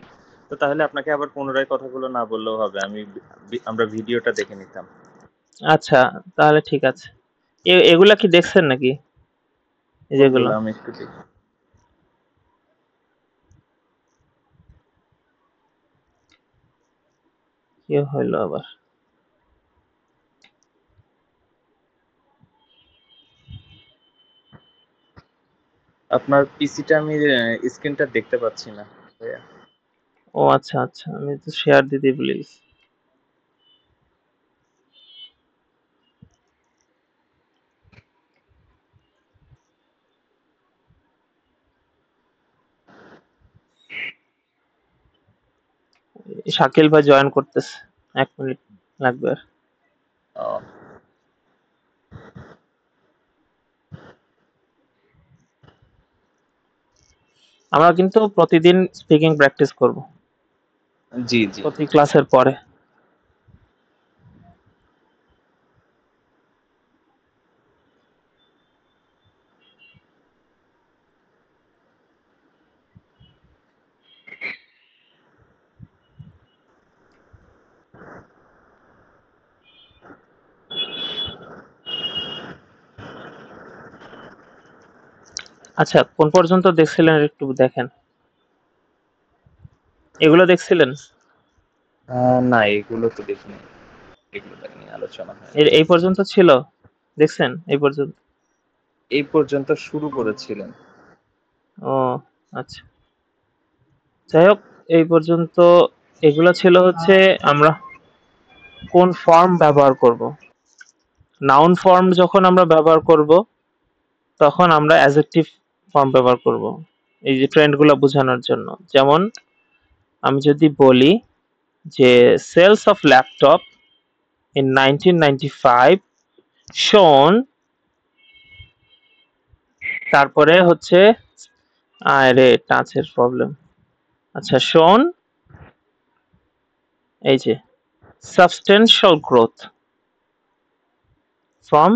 S2: তো তাহলে আপনাকে আবার পুনরায় কথাগুলো না বললেও হবে, আমরা ভিডিওটা দেখে নিতাম।
S1: আচ্ছা, তাহলে ঠিক আছে। এগুলা কি দেখছেন নাকি? এই যেগুলো,
S2: কোনগুলো আমি একটু দেখি।
S1: কি হইলো আবার?
S2: আপনার পিসিটা আমি স্ক্রিনটা দেখতে পাচ্ছি না ভাইয়া।
S1: ও আচ্ছা আচ্ছা, আমি তো শেয়ার দিতে ভুলে গেছি। শাকিল ভাই জয়েন করতেছে, 1 মিনিট লাগবে আর।
S2: ও,
S1: আমরা কিন্তু প্রতিদিন স্পিকিং প্র্যাকটিস করব,
S2: জি জি।
S1: প্রতি ক্লাসের পরে। আচ্ছা, কোন পর্যন্ত দেখছিলেন একটু দেখেন। এগুলো দেখছিলেন?
S2: না, এগুলো তো দেখিনি, এগুলো নিয়ে আলোচনা হয়।
S1: এই পর্যন্ত ছিল, দেখছেন এই পর্যন্ত?
S2: এই পর্যন্ত শুরু করেছিলেন?
S1: ও আচ্ছা, যাই হোক, এই পর্যন্ত এগুলো ছিল হচ্ছে আমরা কোন ফর্ম ব্যবহার করব। নাউন ফর্ম যখন আমরা ব্যবহার করব, তখন আমরা অ্যাডজেক্টিভ ফর্ম ব্যবহার করব এই যে ট্রেন্ডগুলো বোঝানোর জন্য। যেমন আমি যদি বলি যে সেলস অফ ল্যাপটপ ইন 1995 শোন, তারপরে হচ্ছে আরে টাচের প্রবলেম। আচ্ছা, শোন এই যে substantial growth from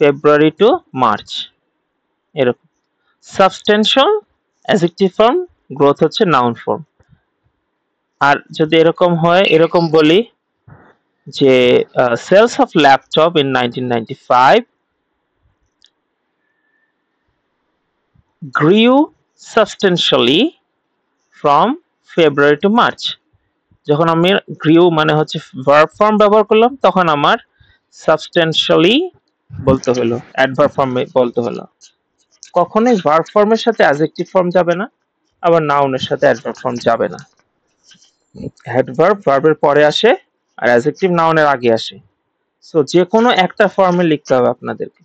S1: February to March. এরকম। সাবস্টেনশিয়াল অ্যাডজেক্টিভ ফর্ম, গ্রোথ হচ্ছে নাউন ফর্ম। আর যদি এরকম হয়, এরকম বলি যে sales of laptop in 1995 grew substantially from February to March। যখন আমি grew মানে হচ্ছে verb form ব্যবহার করলাম, তখন আমার substantially বলতে হলো, adverb form বলতে হলো। কখনোই verb form এর সাথে adjective form যাবে না, আবার noun এর সাথে adverb form যাবে না। adverb verb এর পরে আসে, আর adjective noun এর আগে আসে। সো যে কোনো একটা ফর্মে লিখতে হবে আপনাদেরকে।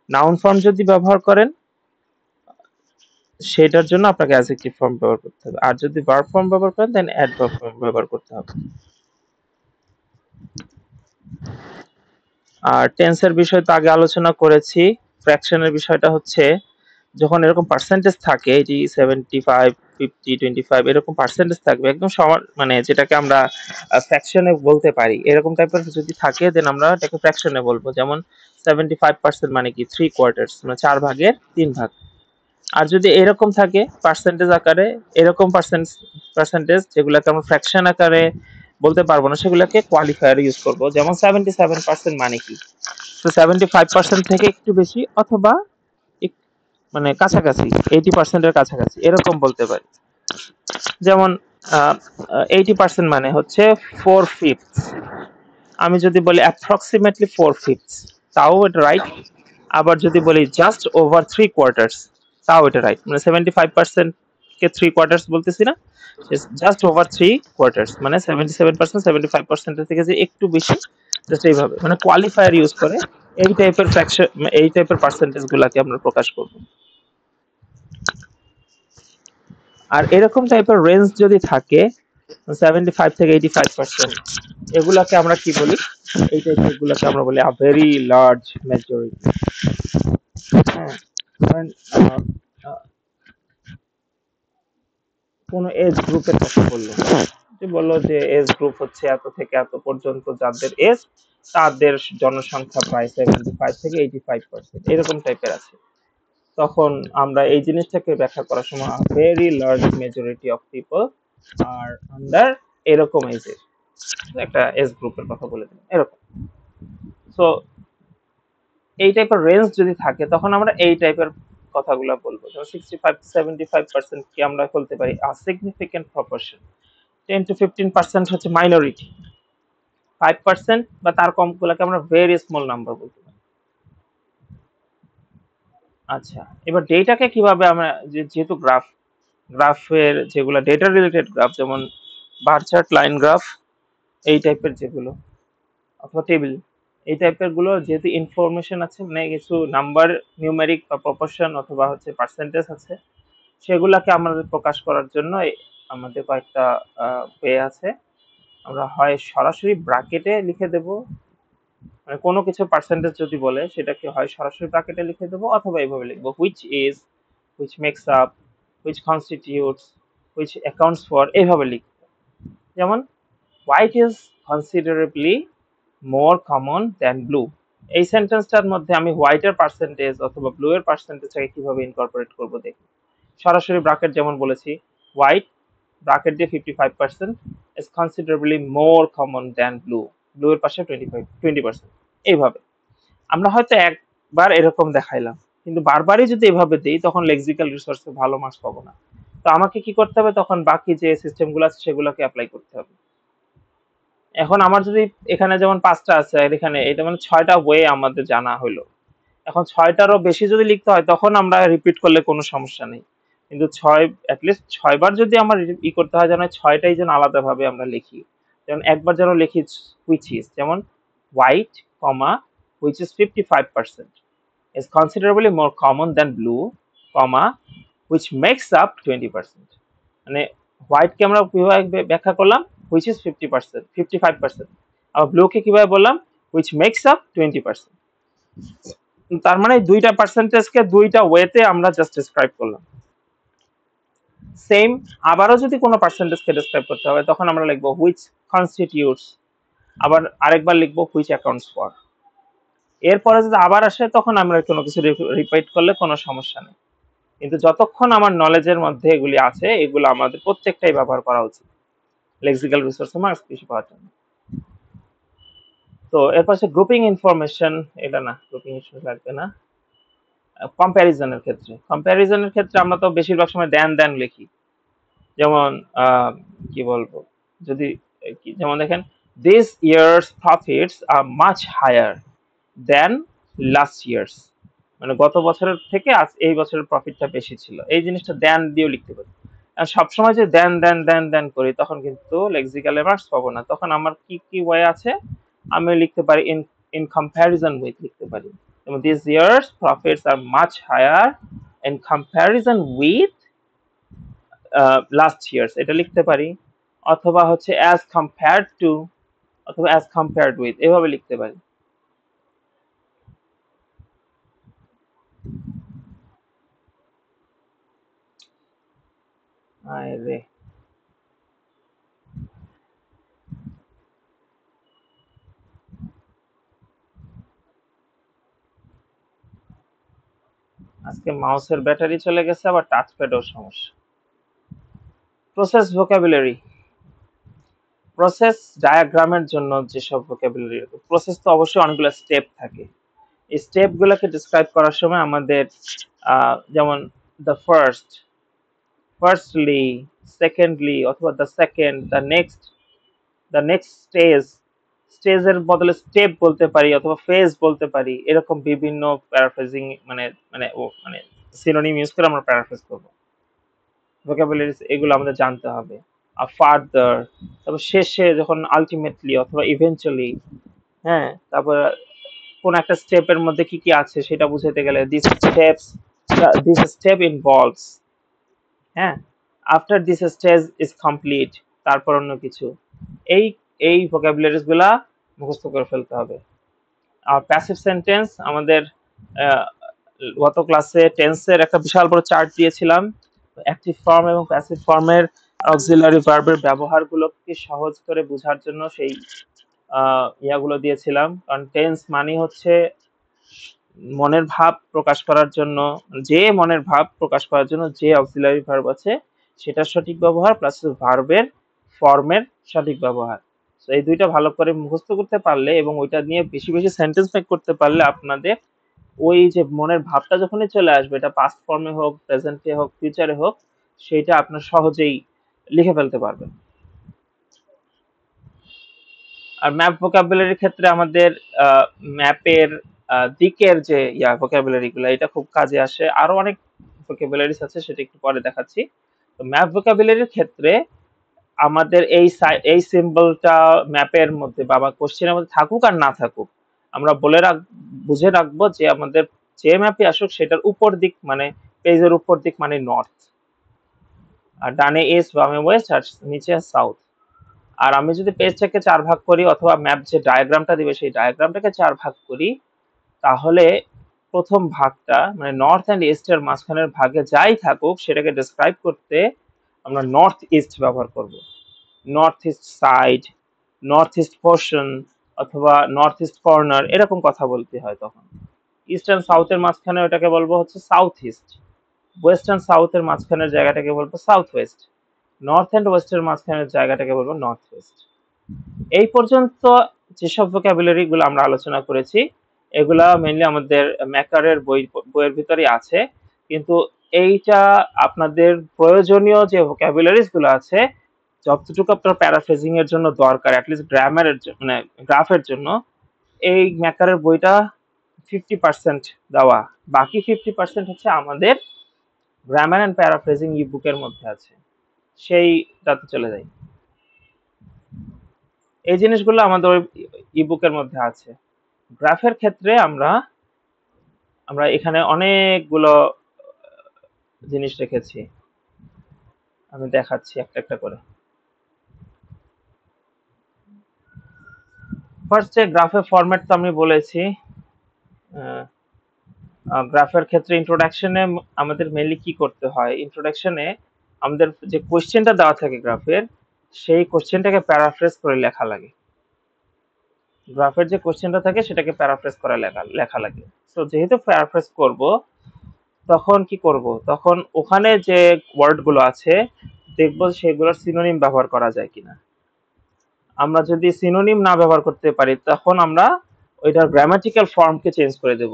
S1: নাউন ফর্ম যদি ব্যবহার করেন, সেটার জন্য আপনাকে অ্যাডজেক্টিভ ফর্ম ব্যবহার করতে হবে, আর যদি ভার্ব ফর্ম ব্যবহার করেন দেন অ্যাডভার্ব ফর্ম ব্যবহার করতে হবে। আর টেন্সের বিষয় তো আগে আলোচনা করেছি। ফ্র্যাকশনের বিষয়টা হচ্ছে যখন এরকম পার্সেন্টেজ থাকে, এটি 75, 50, 25 এরকম পার্সেন্টেজ থাকবে একদম সমান, মানে যেটাকে আমরা ফ্র্যাকশনে বলতে পারি, এরকম টাইপের যদি থাকে দেন আমরা এটাকে ফ্র্যাকশনে বলবো। যেমন 75% মানে কি 3/4, মানে 4 ভাগের 3 ভাগ। আর যদি এরকম থাকে পার্সেন্টেজ আকারে, এরকম পার্সেন্টেজ যেগুলোকে আমরা ফ্র্যাকশন আকারে বলতে পারবো না, সেগুলোকে কোয়ালিফায়ার ইউজ করব। যেমন 77% মানে কি, তো 75% থেকে একটু বেশি অথবা মানে কাছাকাছি, 80% এর কাছাকাছি, এরকম বলতে পারি। যেমন 80% মানে হচ্ছে 4/5, আমি যদি বলি অ্যাপ্রক্সিমেটলি 4/5, তাও এটা রাইট। আবার যদি বলি জাস্ট ওভার 3/4, তাও এটা রাইট। মানে 75% কে 3/4 বলতেছি না, জাস্ট ওভার 3/4, মানে 77%, 75% এর থেকে যে একটু বেশি, জাস্ট এইভাবে মানে কোয়ালিফায়ার ইউজ করে এই টাইপের ফ্র্যাকশন, এই টাইপের পার্সেন্টেজ গুলাকে আমরা প্রকাশ করব। আর এরকম টাইপের রেঞ্জ যদি থাকে 75 থেকে 85%, এগুলাকে আমরা কি বলি, এই টাইপের গুলাকে আমরা বলি আ ভেরি লার্জ মেজরিটি। হ্যাঁ, কোন এজ গ্রুপের কথা বললো, যে বললো যে এজ গ্রুপ হচ্ছে এত থেকে এত পর্যন্ত, যাদের এজ তাদের জনসংখ্যা প্রায় 75 থেকে 85%, এরকম টাইপের আছে। তখন আমরা এই জিনিসটাকে ব্যাখ্যা করার সময় very large majority of people are under এরকম এজের একটা এজ গ্রুপের কথা বলে দিলাম এরকম। সো এই টাইপের রেঞ্জ যদি থাকে তখন আমরা এই টাইপের কথাগুলো বলবো। যেমন 65-75% কি আমরা বলতে পারি আ সিগনিফিকেন্ট প্রপোর্শন, 10-15% হচ্ছে মাইনরিটি, 5% বা তার কম গুলাকে আমরা ভেরি স্মল নাম্বার বলতে পারি। আচ্ছা, এবার ডেটাকে কিভাবে আমরা, যেহেতু গ্রাফের যেগুলো ডেটা রিলেটেড গ্রাফ, যেমন বার চার্ট, লাইন গ্রাফ, এই টাইপের যেগুলো, অথবা টেবিল, এই টাইপের গুলো যেহেতু ইনফরমেশন আছে, মানে কিছু নাম্বার, নিউমেরিক বা প্রপোর্শন অথবা হচ্ছে পার্সেন্টেজ আছে, সেগুলাকে আমাদের প্রকাশ করার জন্য আমাদের কয়েকটা ওয়ে আছে। আমরা হয় সরাসরি ব্র্যাকেটে লিখে দেব, মানে কোনো কিছু পার্সেন্টেজ যদি বলে সেটাকে হয় সরাসরি ব্র্যাকেটে লিখে দেবো, অথবা এইভাবে লিখবো which is, which makes up, which constitutes, which accounts for, এইভাবে লিখবো। যেমন white is considerably more common than blue, এই সেন্টেন্সটার মধ্যে আমি হোয়াইটের পার্সেন্টেজ অথবা ব্লু এর পার্সেন্টেজটাকে কিভাবে ইনকর্পোরেট করবো দেখি। সরাসরি ব্র্যাকেট যেমন বলেছি, হোয়াইট ব্র্যাকেট দিয়ে 55% is considerably more common than blue, blue এর পাশে 20%, এইভাবে। আমরা হয়তো একবার এরকম দেখাইলাম, কিন্তু বারবারই যদি এভাবে দেই তখন লেক্সিক্যাল রিসোর্সে ভালো মার্কস পাবো না। তো আমাকে কি করতে হবে, তখন বাকি যে সিস্টেমগুলো আছে সেগুলোকে অ্যাপ্লাই করতে হবে। এখন আমার যদি এখানে যেমন 5টা আছে, আর এখানে এটা মানে 6টা ওয়ে আমাদের জানা হলো। এখন 6টারও বেশি যদি লিখতে হয় তখন আমরা রিপিট করলে কোনো সমস্যা নেই, কিন্তু 6 অ্যাটলিস্ট 6 বার যদি আমার করতে হয় যেন 6টাই যেন আলাদাভাবে আমরা লিখি। যেমন একবার যেন লিখি হুইচ ইজ, যেমন white comma which is 55% is considerably more common than blue, comma which makes up 20%, মানে হোয়াইটকে আমরা কিভাবে ব্যাখ্যা করলাম, which is 50%, 55%, আর ব্লুকে কিভাবে বললাম, which makes up 20%। তার মানে দুইটা পার্সেন্টেজকে দুইটা ওয়েতে আমরা জাস্ট ডেসক্রাইব করলাম। সেম আবারও যদি কোনো পার্সেন্টেজকে ডেসক্রাইব করতে হবে তখন আমরা লিখবো which constitutes, আবার আরেকবার লিখবো which accounts for। এরপরে যদি আবার আসে তখন আমরা কোনো কিছু রিপিট করলে কোনো সমস্যা নেই, কিন্তু যতক্ষণ আমার নলেজের মধ্যে এগুলি আছে এগুলো আমাদের প্রত্যেকটাই ব্যবহার করা উচিত লেক্সিক্যাল রিসোর্সে মার্কস বেশি পাওয়ার জন্য। তো এরপর হচ্ছে গ্রুপিং ইনফরমেশন, এটা না, গ্রুপিং ইনফরমেশন লাগবে না। কম্প্যারিজনের ক্ষেত্রে আমরা তো বেশিরভাগ সময় দেন লিখি। যেমন কি বলবো, যদি যেমন দেখেন, this years profits are much higher than last years, মানে গত বছরের থেকে আজ এই বছরের প্রফিটটা বেশি ছিল, এই জিনিসটা দেন দিয়েও লিখতে পারি। আর সবসময় যে দেন করি তখন কিন্তু লেক্সিক্যাল মার্কস পাবো না। তখন আমার কি কি ওয়ে আছে, আমি লিখতে পারি ইন কম্প্যারিজন উইথ লিখতে পারি। যেমন this years profits are much higher in comparison with last years, এটা লিখতে পারি। অথবা হচ্ছে অ্যাজ কম্পেয়ার্ড টু, অথবা অ্যাজ কম্পেয়ার্ড উইথ, এভাবে লিখতে পারি। আরে আজকে মাউসের ব্যাটারি চলে গেছে, আবার টাচ প্যাডেও সমস্যা। প্রসেস ভোকাবুলারি, প্রসেস ডায়াগ্রামের জন্য যেসব ভোকাবুলারি, প্রসেস তো অবশ্যই অনেকগুলো স্টেপ থাকে। এই স্টেপ গুলোকে ডিসক্রাইব করার সময় আমাদের যেমন দ্য ফার্স্ট, ফার্স্টলি, সেকেন্ডলি, অথবা the second, the next stage, স্টেজের বদলে স্টেপ বলতে পারি, অথবা ফেজ বলতে পারি। এরকম বিভিন্ন প্যারাফ্রেজিং, মানে মানে মানে সিনোনিম ইউজ করে আমরা প্যারাফ্রেজ করবো। ভোকাবুলারিজ এগুলো আমাদের জানতে হবে। আর ফার্দার, তারপর শেষে যখন আলটিমেটলি অথবা ইভেনচুয়ালি, হ্যাঁ, তারপর কোন একটা স্টেপের মধ্যে কি কি আছে সেটা বুঝাতে গেলে দিস স্টেপ ইনভলভস, হ্যাঁ, after this stage is complete, তারপর অন্য কিছু। এই এই ভোকাবুলারিজ গুলা মুখস্থ করে ফেলতে হবে। আর প্যাসিভ সেন্টেন্স আমাদের আহ, গত ক্লাসে টেন্সের একটা বিশাল বড় চার্ট দিয়েছিলাম। অ্যাক্টিভ ফর্ম এবং প্যাসিভ ফর্মের অক্সিলারি ভার্বের ব্যবহারগুলোকে সহজ করে বোঝার জন্য সেই ইয়াগুলো দিয়েছিলাম। কারণ টেন্স মানে হচ্ছে মনের ভাব প্রকাশ করার জন্য, যে মনের ভাব প্রকাশ করার জন্য যে অক্সিলারি ভার্ব আছে সেটার সঠিক ব্যবহার প্লাস ভার্বের ফর্মের সঠিক ব্যবহার। তো এই দুইটা ভালো করে মুখস্থ করতে পারলে এবং ওইটা নিয়ে বেশি বেশি সেন্টেন্স মেক করতে পারলে আপনাদের ওই যে মনের ভাবটা যখনই চলে আসবে, এটা পাস্ট ফর্মে হোক, প্রেজেন্টে হোক, ফিউচারে হোক, সেটা আপনার সহজেই লিখে ফেলতে পারবেন। আর ম্যাপ ভোকাবুলারির ক্ষেত্রে আমাদের ম্যাপের দিকের যে ভোকাবুলারি গুলো, এটা খুব কাজে আসে। আরো অনেক ভোকাবুলারিজ আছে, সেটা একটু পরে দেখাচ্ছি। তো ম্যাপ ভোকাবুলারির ক্ষেত্রে আমাদের এই সিম্বলটা ম্যাপের মধ্যে বা কোশ্চেনের মধ্যে থাকুক আর না থাকুক, আমরা বুঝে রাখবো যে আমাদের যে ম্যাপে আসুক সেটার উপর দিক মানে পেজের উপর দিক মানে নর্থ, আর ডানে ইস্ট, বামে ওয়েস্ট, আর নিচে সাউথ। আর আমি যদি পেজটাকে 4 ভাগ করি, অথবা ম্যাপ যে ডায়াগ্রামটা দিবে সেই ডায়াগ্রামটাকে 4 ভাগ করি, তাহলে প্রথম ভাগটা মানে নর্থ এন্ড ইস্ট এর মাঝখানের ভাগে যাই থাকুক সেটাকে ডেসক্রাইব করতে আমরা নর্থ ইস্ট ব্যবহার করব। North east side, north east portion, অথবা নর্থ ইস্ট কর্নার, এরকম কথা বলতে হয় তখন। ইস্ট এন্ড সাউথের মাঝখানে ওটাকে বলবো হচ্ছে সাউথ ইস্ট। ওয়েস্ট এন্ড সাউথের মাঝখানের জায়গাটাকে বলবো সাউথ ওয়েস্ট। নর্থ এন্ড ওয়েস্টের মাঝখানের জায়গাটাকে বলবো নর্থ ওয়েস্ট। এই পর্যন্ত যেসব ভোকাবুলারি গুলো আমরা আলোচনা করেছি এগুলা মেইনলি আমাদের ম্যাকারের বইয়ের ভিতরে আছে, কিন্তু এইটা আপনাদের প্রয়োজনীয় যে ভোকাবুলারিজ গুলো আছে, যতটুকু আপনার প্যারাফ্রেজিং এর জন্য দরকার, অ্যাটলিস্ট গ্রামারের মানে গ্রাফের জন্য, এই ম্যাকারের বইটা 50% দেওয়া, বাকি 50% হচ্ছে আমাদের গ্রামার এন্ড প্যারাফ্রেজিং ই বুকের মধ্যে আছে, সেইটাতে চলে যাই। এই জিনিসগুলো আমাদের ওই ইবুকের মধ্যে আছে। গ্রাফের ক্ষেত্রে আমরা আমরা এখানে অনেকগুলো জিনিস রেখেছি, আমি দেখাচ্ছি একটা একটা করে। ফার্স্টে গ্রাফের ফরম্যাট তো আমি বলেছি। গ্রাফের ক্ষেত্রে ইন্ট্রোডাকশনে আমাদের মেইনলি কি করতে হয়, ইন্ট্রোডাকশনে আমাদের যে কোশ্চেনটা দেওয়া থাকে গ্রাফের, সেই কোশ্চেনটাকে প্যারাফ্রেজ করে লেখা লাগে। গ্রাফের যে কোশ্চেনটা থাকে সেটাকে প্যারাফ্রেজ করে লেখা লাগে। তো যেহেতু প্যারাফ্রেজ করব, তখন কি করব, তখন ওখানে যে ওয়ার্ড গুলো আছে দেখবো সেগুলোর সিনোনিম ব্যবহার করা যায় কিনা। আমরা যদি সিনোনিম না ব্যবহার করতে পারি তখন আমরা ওইটার গ্রামাটিক্যাল ফর্মকে চেঞ্জ করে দেব।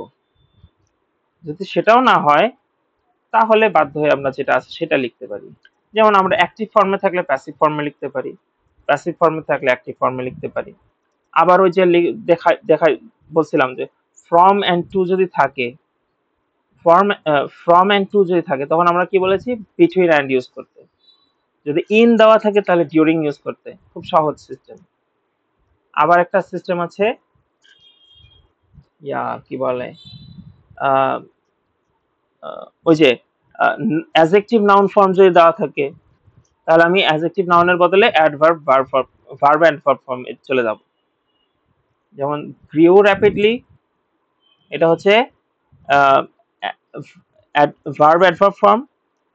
S1: যদি সেটাও না হয় তাহলে বাধ্য হয়ে আমরা যেটা আছে সেটা লিখতে পারি। যেমন আমরা অ্যাক্টিভ ফর্মে থাকলে প্যাসিভ ফর্মে লিখতে পারি, প্যাসিভ ফর্মে থাকলে অ্যাক্টিভ ফর্মে লিখতে পারি। আবার ওই যে দেখাই বলছিলাম যে ফ্রম এন্ড টু যদি থাকে, ফ্রম এন্ড টু যদি থাকে তখন আমরা কি বলেছি, বিটুইন এন্ড ইউজ করতে। যদি ইন দেওয়া থাকে তাহলে ডিউরিং ইউজ করতে। খুব সহজ সিস্টেম। আবার একটা সিস্টেম আছে, কি বলে, আহ, ওই যে অ্যাডজেক্টিভ নাউন ফর্ম যদি দেওয়া থাকে তাহলে আমি অ্যাডজেক্টিভ নাউনের বদলে adverb verb and verb form চলে যাব। যেমন গ্রিউ র্যাপিডলি, এটা হচ্ছে ভার্ব অ্যাডভার্ব ফর্ম।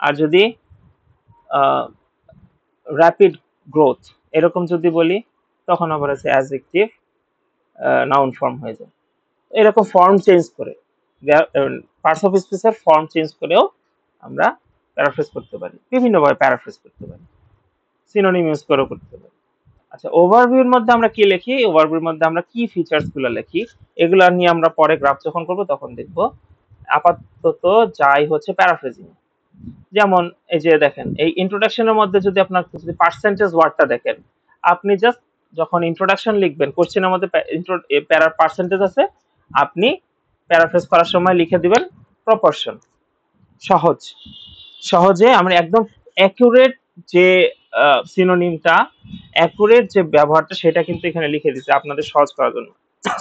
S1: আর যদি র্যাপিড গ্রোথ এরকম যদি বলি তখন আবার আছে অ্যাডজেক্টিভ নাউন ফর্ম হয়ে যায়। এরকম ফর্ম চেঞ্জ করে, পার্টস অফ স্পিচের ফর্ম চেঞ্জ করেও আমরা প্যারাফ্রেজ করতে পারি, বিভিন্নভাবে প্যারাফ্রেজ করতে পারি, সিনোনিম ইউজ করেও করতে পারি। আচ্ছা, ওভারভিউর মধ্যে আমরা কি লিখি, ওভারভিউর মধ্যে আমরা কি ফিচার্স গুলো লিখি, এগুলো নিয়ে আমরা পরে গ্রাফ যখন করব তখন দেখব। আপাতত যাই হচ্ছে প্যারাফ্রেজিং। যেমন এই যে দেখেন, এই ইন্ট্রোডাকশনের মধ্যে যদি আপনার যদি পার্সেন্টেজ ওয়ার্ডটা দেখেন, আপনি জাস্ট যখন ইন্ট্রোডাকশন লিখবেন কোশ্চেনের মধ্যে প্যারার পার্সেন্টেজ আছে, আপনি প্যারাফ্রেজ করার সময় লিখে দিবেন প্রপোর্শন। সহজ, সহজে আমরা একদম অ্যাকুরেট যে সিনোনিমটা, অ্যাকুরেট যে ব্যবহারটা সেটা কিন্তু এখানে লিখে দিচ্ছে আপনাদের সহজ করার জন্য।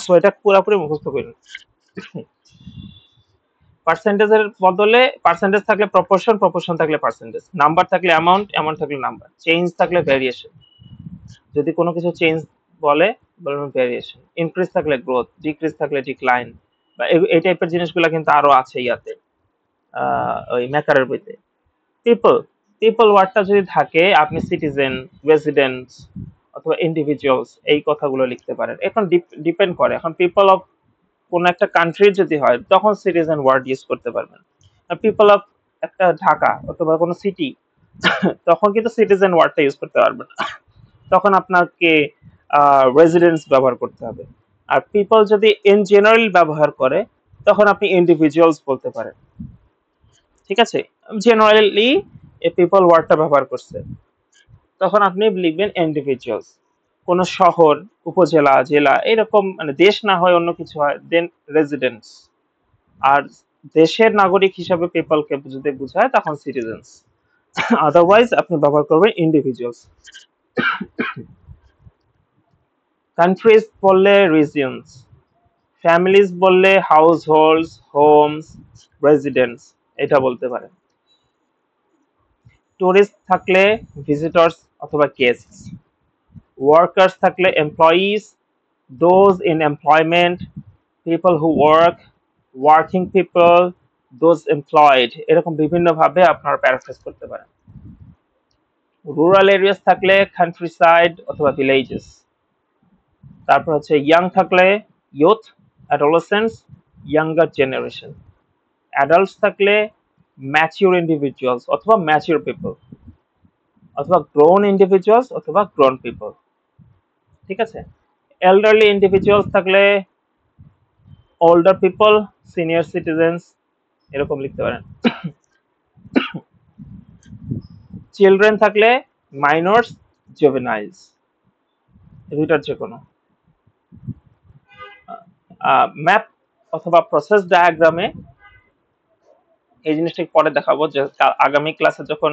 S1: সো এটা পুরোপুরি মুখস্থ করুন। পার্সেন্টেজের বদলে পার্সেন্টেজ থাকলে প্রপোর্শন, প্রপোর্শন থাকলে পার্সেন্টেজ, নাম্বার থাকলে অ্যামাউন্ট, অ্যামাউন্ট থাকলে নাম্বার, চেঞ্জ থাকলে ভ্যারিয়েশন। যদি কোনো কিছু চেঞ্জ বলে বলবেন ভ্যারিয়েশন, ইনক্রিজ থাকলে গ্রোথ, ডিক্রিজ থাকলে ডিক্লাইন, বা এই টাইপের জিনিসগুলো কিন্তু আরো আছে ইয়াতে, ওই ম্যাকারের বইতে। পিপল, পিপল ওয়ার্ডটা যদি থাকে আপনি সিটিজেন, রেসিডেন্টস অথবা ইন্ডিভিজুয়ালস এই কথাগুলো লিখতে পারেন। এখন ডিপেন্ড করে, এখন পিপল অফ কোন একটা কান্ট্রি যদি হয় তখন সিটিজেন ওয়ার্ড ইউজ করতে পারবেন। পিপল অফ একটা ঢাকা অথবা কোনো সিটি তখন কিন্তু সিটিজেন ওয়ার্ডটা ইউজ করতে পারবেন না, তখন আপনাকে রেসিডেন্টস ব্যবহার করতে হবে। আর পিপল যদি ইন জেনারেল ব্যবহার করে তখন আপনি ইন্ডিভিজুয়ালস বলতে পারেন। ঠিক আছে, জেনারেলি এ পিপল ওয়ার্ডটা ব্যবহার করছে, তখন আপনি লিখবেন ইন্ডিভিজুয়ালস। কোন শহর, উপজেলা, জেলা এরকম মানে দেশ না হয় অন্য কিছু হয় দেন রেসিডেন্টস। আর দেশের নাগরিক হিসাবে পিপলকে যদি বোঝায় তখন সিটিজেন্স। আদারওয়াইজ আপনি ব্যবহার করবেন ইন্ডিভিজুয়ালস। কান্ট্রিজ বললে রিজিয়নস, ফ্যামিলিজ বললে হাউস হোল্ডস, হোমস, রেসিডেন্টস এটা বলতে পারেন। টুরিস্ট থাকলে ভিজিটর্স অথবা গেস্টস, ওয়ার্কার্স থাকলে employees, those in employment, people who work, working people, those employed, এরকম বিভিন্ন ভাবে আপনারা প্যারাফ্রেজ করতে পারেন। রুরাল এরিয়াস থাকলে কান্ট্রি সাইড অথবা ভিলেজেস। তারপর হচ্ছে ইয়াং থাকলে ইউথ, অ্যাডোলেসেন্টস, ইয়াঙ্গার জেনারেশন। অ্যাডাল্টস থাকলে ম্যাচিউর ইন্ডিভিজুয়ালস অথবা ম্যাচিউর পিপল, অথবা গ্রোন ইন্ডিভিজুয়ালস অথবা গ্রোন পিপল। ঠিক আছে, এল্ডারলি ইন্ডিভিজুয়ালস থাকলে older পিপল, সিনিয়র সিটিজেন্স এরকম লিখতে পারেন। চিলড্রেন থাকলে মাইনরস, জুভেনাইলস, দুইটার যে কোনো। ম্যাপ অথবা প্রসেস ডায়াগ্রামে এই জিনিসটা পরে দেখাবো, যে আগামী ক্লাসে যখন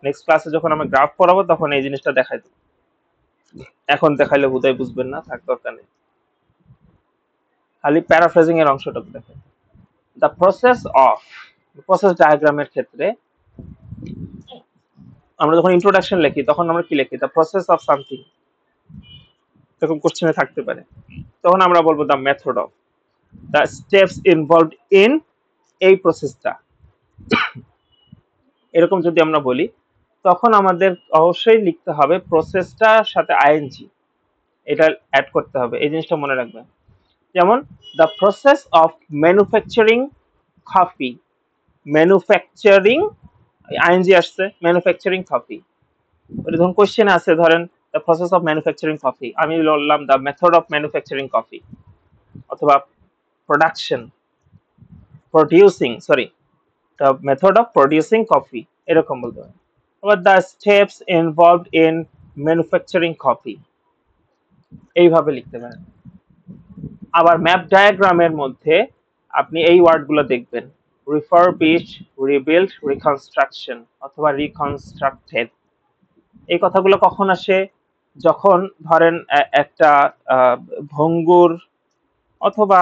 S1: নেক্সট ক্লাসে যখন আমি গ্রাফ পড়াবো তখন এই জিনিসটা দেখাই দেবো, এখন দেখাইলে বোধহয় বুঝবেন না, থাক দরকার নেই, খালি প্যারাফ্রেজিং এর অংশটুকু দেখেন। দ্য প্রসেস অফ, প্রসেস ডায়াগ্রামের ক্ষেত্রে আমরা যখন ইন্ট্রোডাকশন লিখি তখন আমরা কি লিখি, দ্য প্রসেস অফ সামথিং, এরকম কোশ্চেনে থাকতে পারে, তখন আমরা বলবো the method of, the steps involved in এই প্রসেসটা, এরকম যদি আমরা বলি তখন আমাদের অবশ্যই লিখতে হবে প্রসেসটার সাথে আইএনজি। এটা অ্যাড করতে হবে, এই জিনিসটা মনে রাখবেন। যেমন the process of manufacturing coffee, manufacturing ING আসছে, ম্যানুফ্যাকচারিং কফি। ওটা যখন কোশ্চেন আছে ধরেন the process of manufacturing coffee, আমি বললাম the method of manufacturing coffee, অথবা production producing sorry the method of producing coffee, এরকম বলতে পারেন। আবার the steps involved in manufacturing coffee, এইভাবে লিখতে পারেন। আবার ম্যাপ ডায়াগ্রামের মধ্যে আপনি এই ওয়ার্ডগুলো দেখবেন, রিফারবিশ, রিবিল্ড, রিকনস্ট্রাকশন অথবা রিকনস্ট্রাক্টেড। এই কথাগুলো কখন আসে? যখন ধরেন একটা ভঙ্গুর অথবা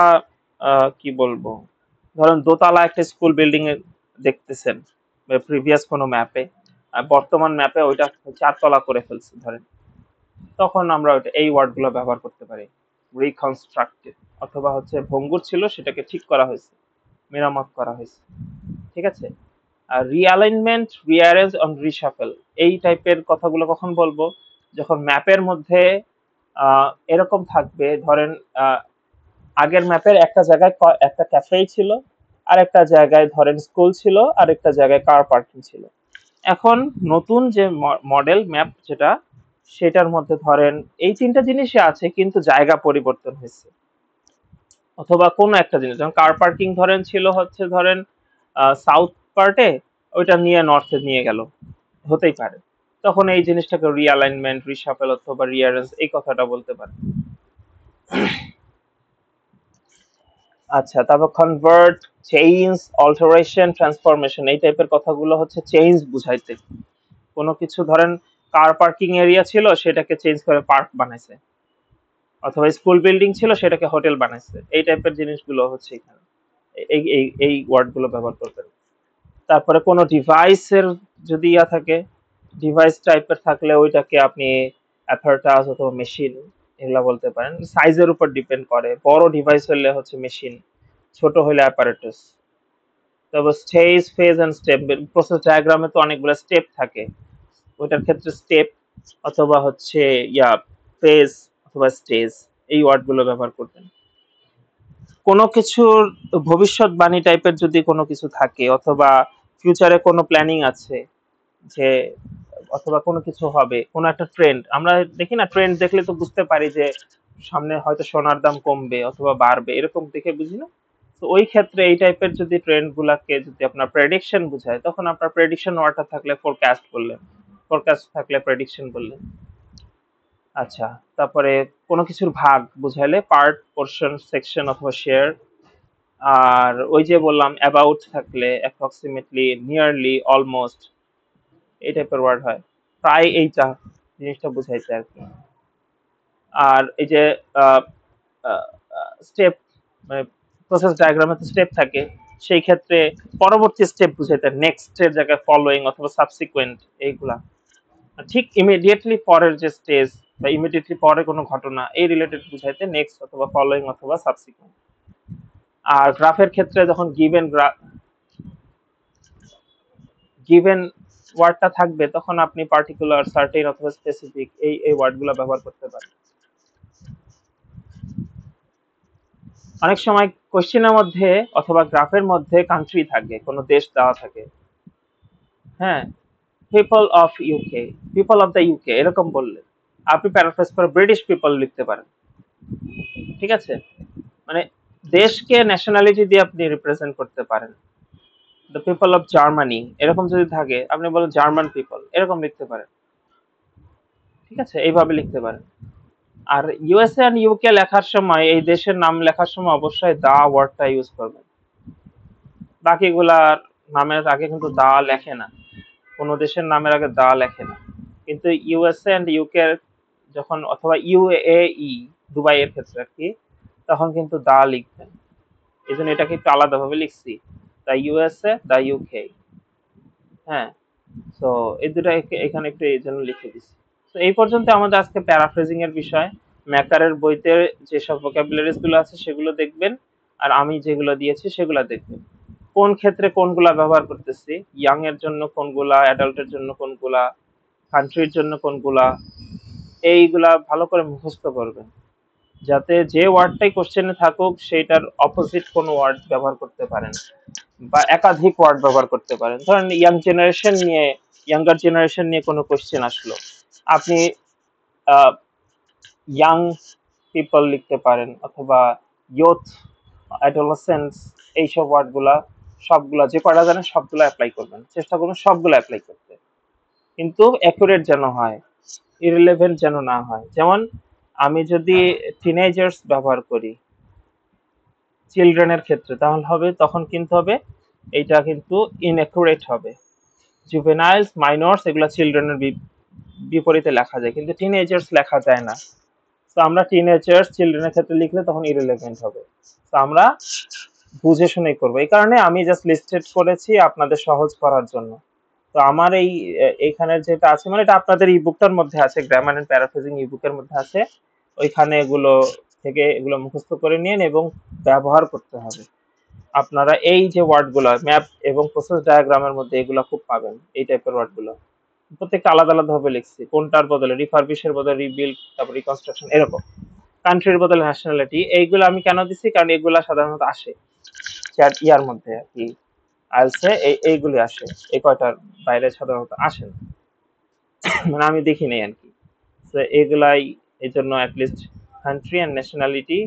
S1: কি বলবো, ধরেন দোতলা একটা স্কুল বিল্ডিং এ দেখতেছেন প্রিভিয়াস কোনো ম্যাপে, বর্তমান ম্যাপে ওইটা 4 তলা করে ফেলছে ধরেন, তখন আমরা এই ওয়ার্ডগুলো ব্যবহার করতে পারি, রিকনস্ট্রাক্টেড। অথবা হচ্ছে ভঙ্গুর ছিল সেটাকে ঠিক করা হয়েছে, মেরামত করা হয়েছে, ঠিক আছে। আর রিঅ্যালাইনমেন্ট, রিঅ্যারেঞ্জ অন রিশাফেল, এই টাইপের কথাগুলো কখন বলবো? যখন ম্যাপের মধ্যে এরকম থাকবে, ধরেন আগের ম্যাপের একটা জায়গায় একটা ক্যাফে ছিল, আর একটা জায়গায় ধরেন স্কুল ছিল, আর একটা জায়গায় কার পার্কিং ছিল। এখন নতুন যে মডেল ম্যাপ যেটা, সেটার মধ্যে ধরেন এই 3টা জিনিসই আছে কিন্তু জায়গা পরিবর্তন হয়েছে। অথবা কোনো একটা জিনিস, যেমন কার পার্কিং ধরেন ছিল হচ্ছে ধরেন সাউথ পার্টে, ওইটা নিয়ে নর্থে নিয়ে গেল, হতেই পারে। তখন এই জিনিসটাকে রিঅ্যালাইনমেন্ট, রিশাফেল অথবা রিঅ্যারেঞ্জ এই কথাটা বলতে পারে। আচ্ছা, তারপর কনভার্ট, চেঞ্জ, অল্টারেশন, ট্রান্সফরমেশন, এই টাইপের কথাগুলো হচ্ছে চেঞ্জ বুঝাইতে। কোনো কিছু ধরেন কার পার্কিং এরিয়া ছিল, সেটাকে চেঞ্জ করে পার্ক বানাইছে, অথবা স্কুল বিল্ডিং ছিল সেটাকে হোটেল বানাইছে, এই টাইপের জিনিসগুলো হচ্ছে এখানে এই ওয়ার্ডগুলো ব্যবহার করবেন। তারপরে কোনো ডিভাইসের যদি থাকে, ডিভাইস টাইপের থাকলে ওইটাকে আপনি অ্যাপারেটাস অথবা মেশিন এগুলা বলতে পারেন। সাইজের উপর ডিপেন্ড করে, বড় ডিভাইস হলে হচ্ছে মেশিন, ছোট হলে অ্যাপারেটাস। তারপর stage, phase and step, process ডায়াগ্রামে তো অনেকগুলো স্টেপ থাকে, ওইটার ক্ষেত্রে স্টেপ অথবা হচ্ছে ফেজ অথবা স্টেজ, এই ওয়ার্ডগুলো ব্যবহার করবেন। কোনো কিছুর ভবিষ্যৎবাণী টাইপের যদি কোনো কিছু থাকে, অথবা ফিউচারে কোনো প্ল্যানিং আছে যে, অথবা কোনো কিছু হবে, কোনো একটা ট্রেন্ড আমরা দেখি না, ট্রেন্ড দেখলে তো বুঝতে পারি যে সামনে হয়তো সোনার দাম কমবে অথবা বাড়বে, এরকম দেখে বুঝি না? তো ওই ক্ষেত্রে এই টাইপের যদি ট্রেন্ড গুলাকে যদি আপনার প্রেডিকশন বুঝায়, তখন আপনার প্রেডিকশন ওয়ার্ডটা থাকলে ফোরকাস্ট বললেন, ফোরকাস্ট থাকলে প্রেডিকশন বললেন। আচ্ছা, তারপরে কোনো কিছুর ভাগ বুঝাইলে পার্ট, পোর্শন, সেকশন অথবা শেয়ার। আর ওই যে বললাম অ্যাবাউট থাকলে অ্যাপ্রক্সিমেটলি, নিয়ারলি, অলমোস্ট, এই টাইপের ওয়ার্ড হয়, প্রায় এইটা জিনিসটা বুঝাইছে আর কি। আর এই যে স্টেপ, মানে প্রসেস ডায়াগ্রামে তো স্টেপ থাকে, সেই ক্ষেত্রে পরবর্তী স্টেপ বুঝাইতে নেক্সট এর জায়গায় ফলোইং অথবা সাবসিকুয়েন্ট, এইগুলা। ঠিক ইমিডিয়েটলি পরের যে স্টেজ বা ইমিডিয়েটলি পরে কোনো ঘটনা, এই রিলেটেড বুঝাইতে নেক্সট অথবা ফলোইং অথবা সাবসিকুয়েন্ট। আর গ্রাফের ক্ষেত্রে যখন গিভেন ওয়ার্ডটা থাকবে, তখন আপনি পার্টিকুলার, সার্টেন অথবা স্পেসিফিক এই ওয়ার্ডগুলো ব্যবহার করতে পারেন। অনেক সময় কোশ্চেনের মধ্যে অথবা গ্রাফের মধ্যে কান্ট্রি থাকে, কোনো দেশ দেওয়া থাকে, হ্যাঁ, people of UK, people of the UK এরকম বললে আপনি প্যারাফ্রেজ করে ব্রিটিশ পিপল লিখতে পারেন, ঠিক আছে। মানে দেশকে ন্যাশনালিটি দিয়ে আপনি রিপ্রেজেন্ট করতে পারেন। দ্য পিপল অফ জার্মানি এরকম যদি থাকে, আপনি বলেন জার্মান পিপল, এরকম লিখতে পারেন, ঠিক আছে, এইভাবে লিখতে পারেন। আর ইউএসএ এন্ড ইউকে লেখার সময়, এই দেশের নাম লেখার সময় অবশ্যই দা ওয়ার্ডটা ইউজ করবেন। বাকিগুলার নামের আগে কিন্তু দা লেখে না, কোনো দেশের নামের আগে দা লেখে না, কিন্তু ইউএসএ এন্ড ইউকে যখন, অথবা ইউএই, দুবাই এর ক্ষেত্রে আর কি, তখন কিন্তু দা লিখবেন। এই জন্য এটাকে একটু আলাদাভাবে লিখছি, দা ইউএসএ, দা ইউকে, হ্যাঁ। তো এই দুটা এখানে একটু এই জন্য লিখে দিচ্ছি। তো এই পর্যন্ত আমাদের আজকে প্যারাফ্রেজিং এর বিষয়। ম্যাকারের বইতে যেসব ভোকাবুলারিজ গুলো আছে সেগুলো দেখবেন, আর আমি যেগুলো দিয়েছি সেগুলো দেখবেন। কোন ক্ষেত্রে কোনগুলা ব্যবহার করতেছি, ইয়াং এর জন্য কোনগুলা, অ্যাডাল্টের জন্য কোনগুলা, কান্ট্রির জন্য কোনগুলা, এইগুলা ভালো করে মুখস্থ করবেন, যাতে যে ওয়ার্ডটাই কোশ্চেনে থাকুক সেইটার অপোজিট কোনো ওয়ার্ড ব্যবহার করতে পারেন বা একাধিক ওয়ার্ড ব্যবহার করতে পারেন। ধরেন ইয়াঙ্গার জেনারেশন নিয়ে কোনো কোশ্চেন আসলো, আপনি ইয়াং পিপল লিখতে পারেন, অথবা ইয়ুথ, অ্যাডোলেসেন্স, এইসব ওয়ার্ডগুলা সবগুলা যে কয়টা জানেন সবগুলা অ্যাপ্লাই করবেন, চেষ্টা করবেন সবগুলো অ্যাপ্লাই করতে, কিন্তু অ্যাকুরেট যেন হয়, ইররিলেভেন্ট যেন না হয়। যেমন আমি যদি টিনেজার্স ব্যবহার করি চিলড্রেনের ক্ষেত্রে, তাহলে হবে তখন কিন্তু হবে এইটা কিন্তু ইনঅ্যাকুরেট হবে। জুভেনাইলস, মাইনরস এগুলো চিলড্রেনের বিপরীতে লেখা যায়, কিন্তু টিনেজার্স লেখা যায় না। তো আমরা টিনেজার্স চিলড্রেনের ক্ষেত্রে লিখলে তখন ইররিলেভেন্ট হবে। তো আমরা বুঝে শুনেই করবো, এই কারণে আমি জাস্ট লিস্টেড করেছি আপনাদের সহজ করার জন্য। তো আমার এইখানের যেটা আছে, মানে এটা আপনাদের ইবুকটার মধ্যে আছে, গ্রামার এন্ড প্যারাফ্রেজিং ইবুকের মধ্যে আছে, ওইখানে এগুলো থেকে এগুলো মুখস্থ করে নিন এবং ব্যবহার করতে হবে। আপনারা এই যে ওয়ার্ডগুলো ম্যাপ এবং প্রসেস ডায়াগ্রামের মধ্যে এগুলো খুব পাবেন, এই টাইপের ওয়ার্ডগুলো প্রত্যেকটা আলাদা আলাদা ভাবে লিখছি, কোনটার বদলে রিফারবিশের বদলে রিবিল্ড, তারপর রিকনস্ট্রাকশন, এরকম কান্ট্রির বদলে ন্যাশনালিটি। এইগুলো আমি কেন দিছি, কারণ এগুলা সাধারণত আসে ইয়ার মধ্যে আর কি, আইএলটিএস এইগুলি আসে, এই কয়টার বাইরে সাধারণত আসে না, মানে আমি দেখি নাই আর কি। তো এগুলাই, এই জন্য অ্যাটলিস্ট কান্ট্রি অ্যান্ড ন্যাশনালিটি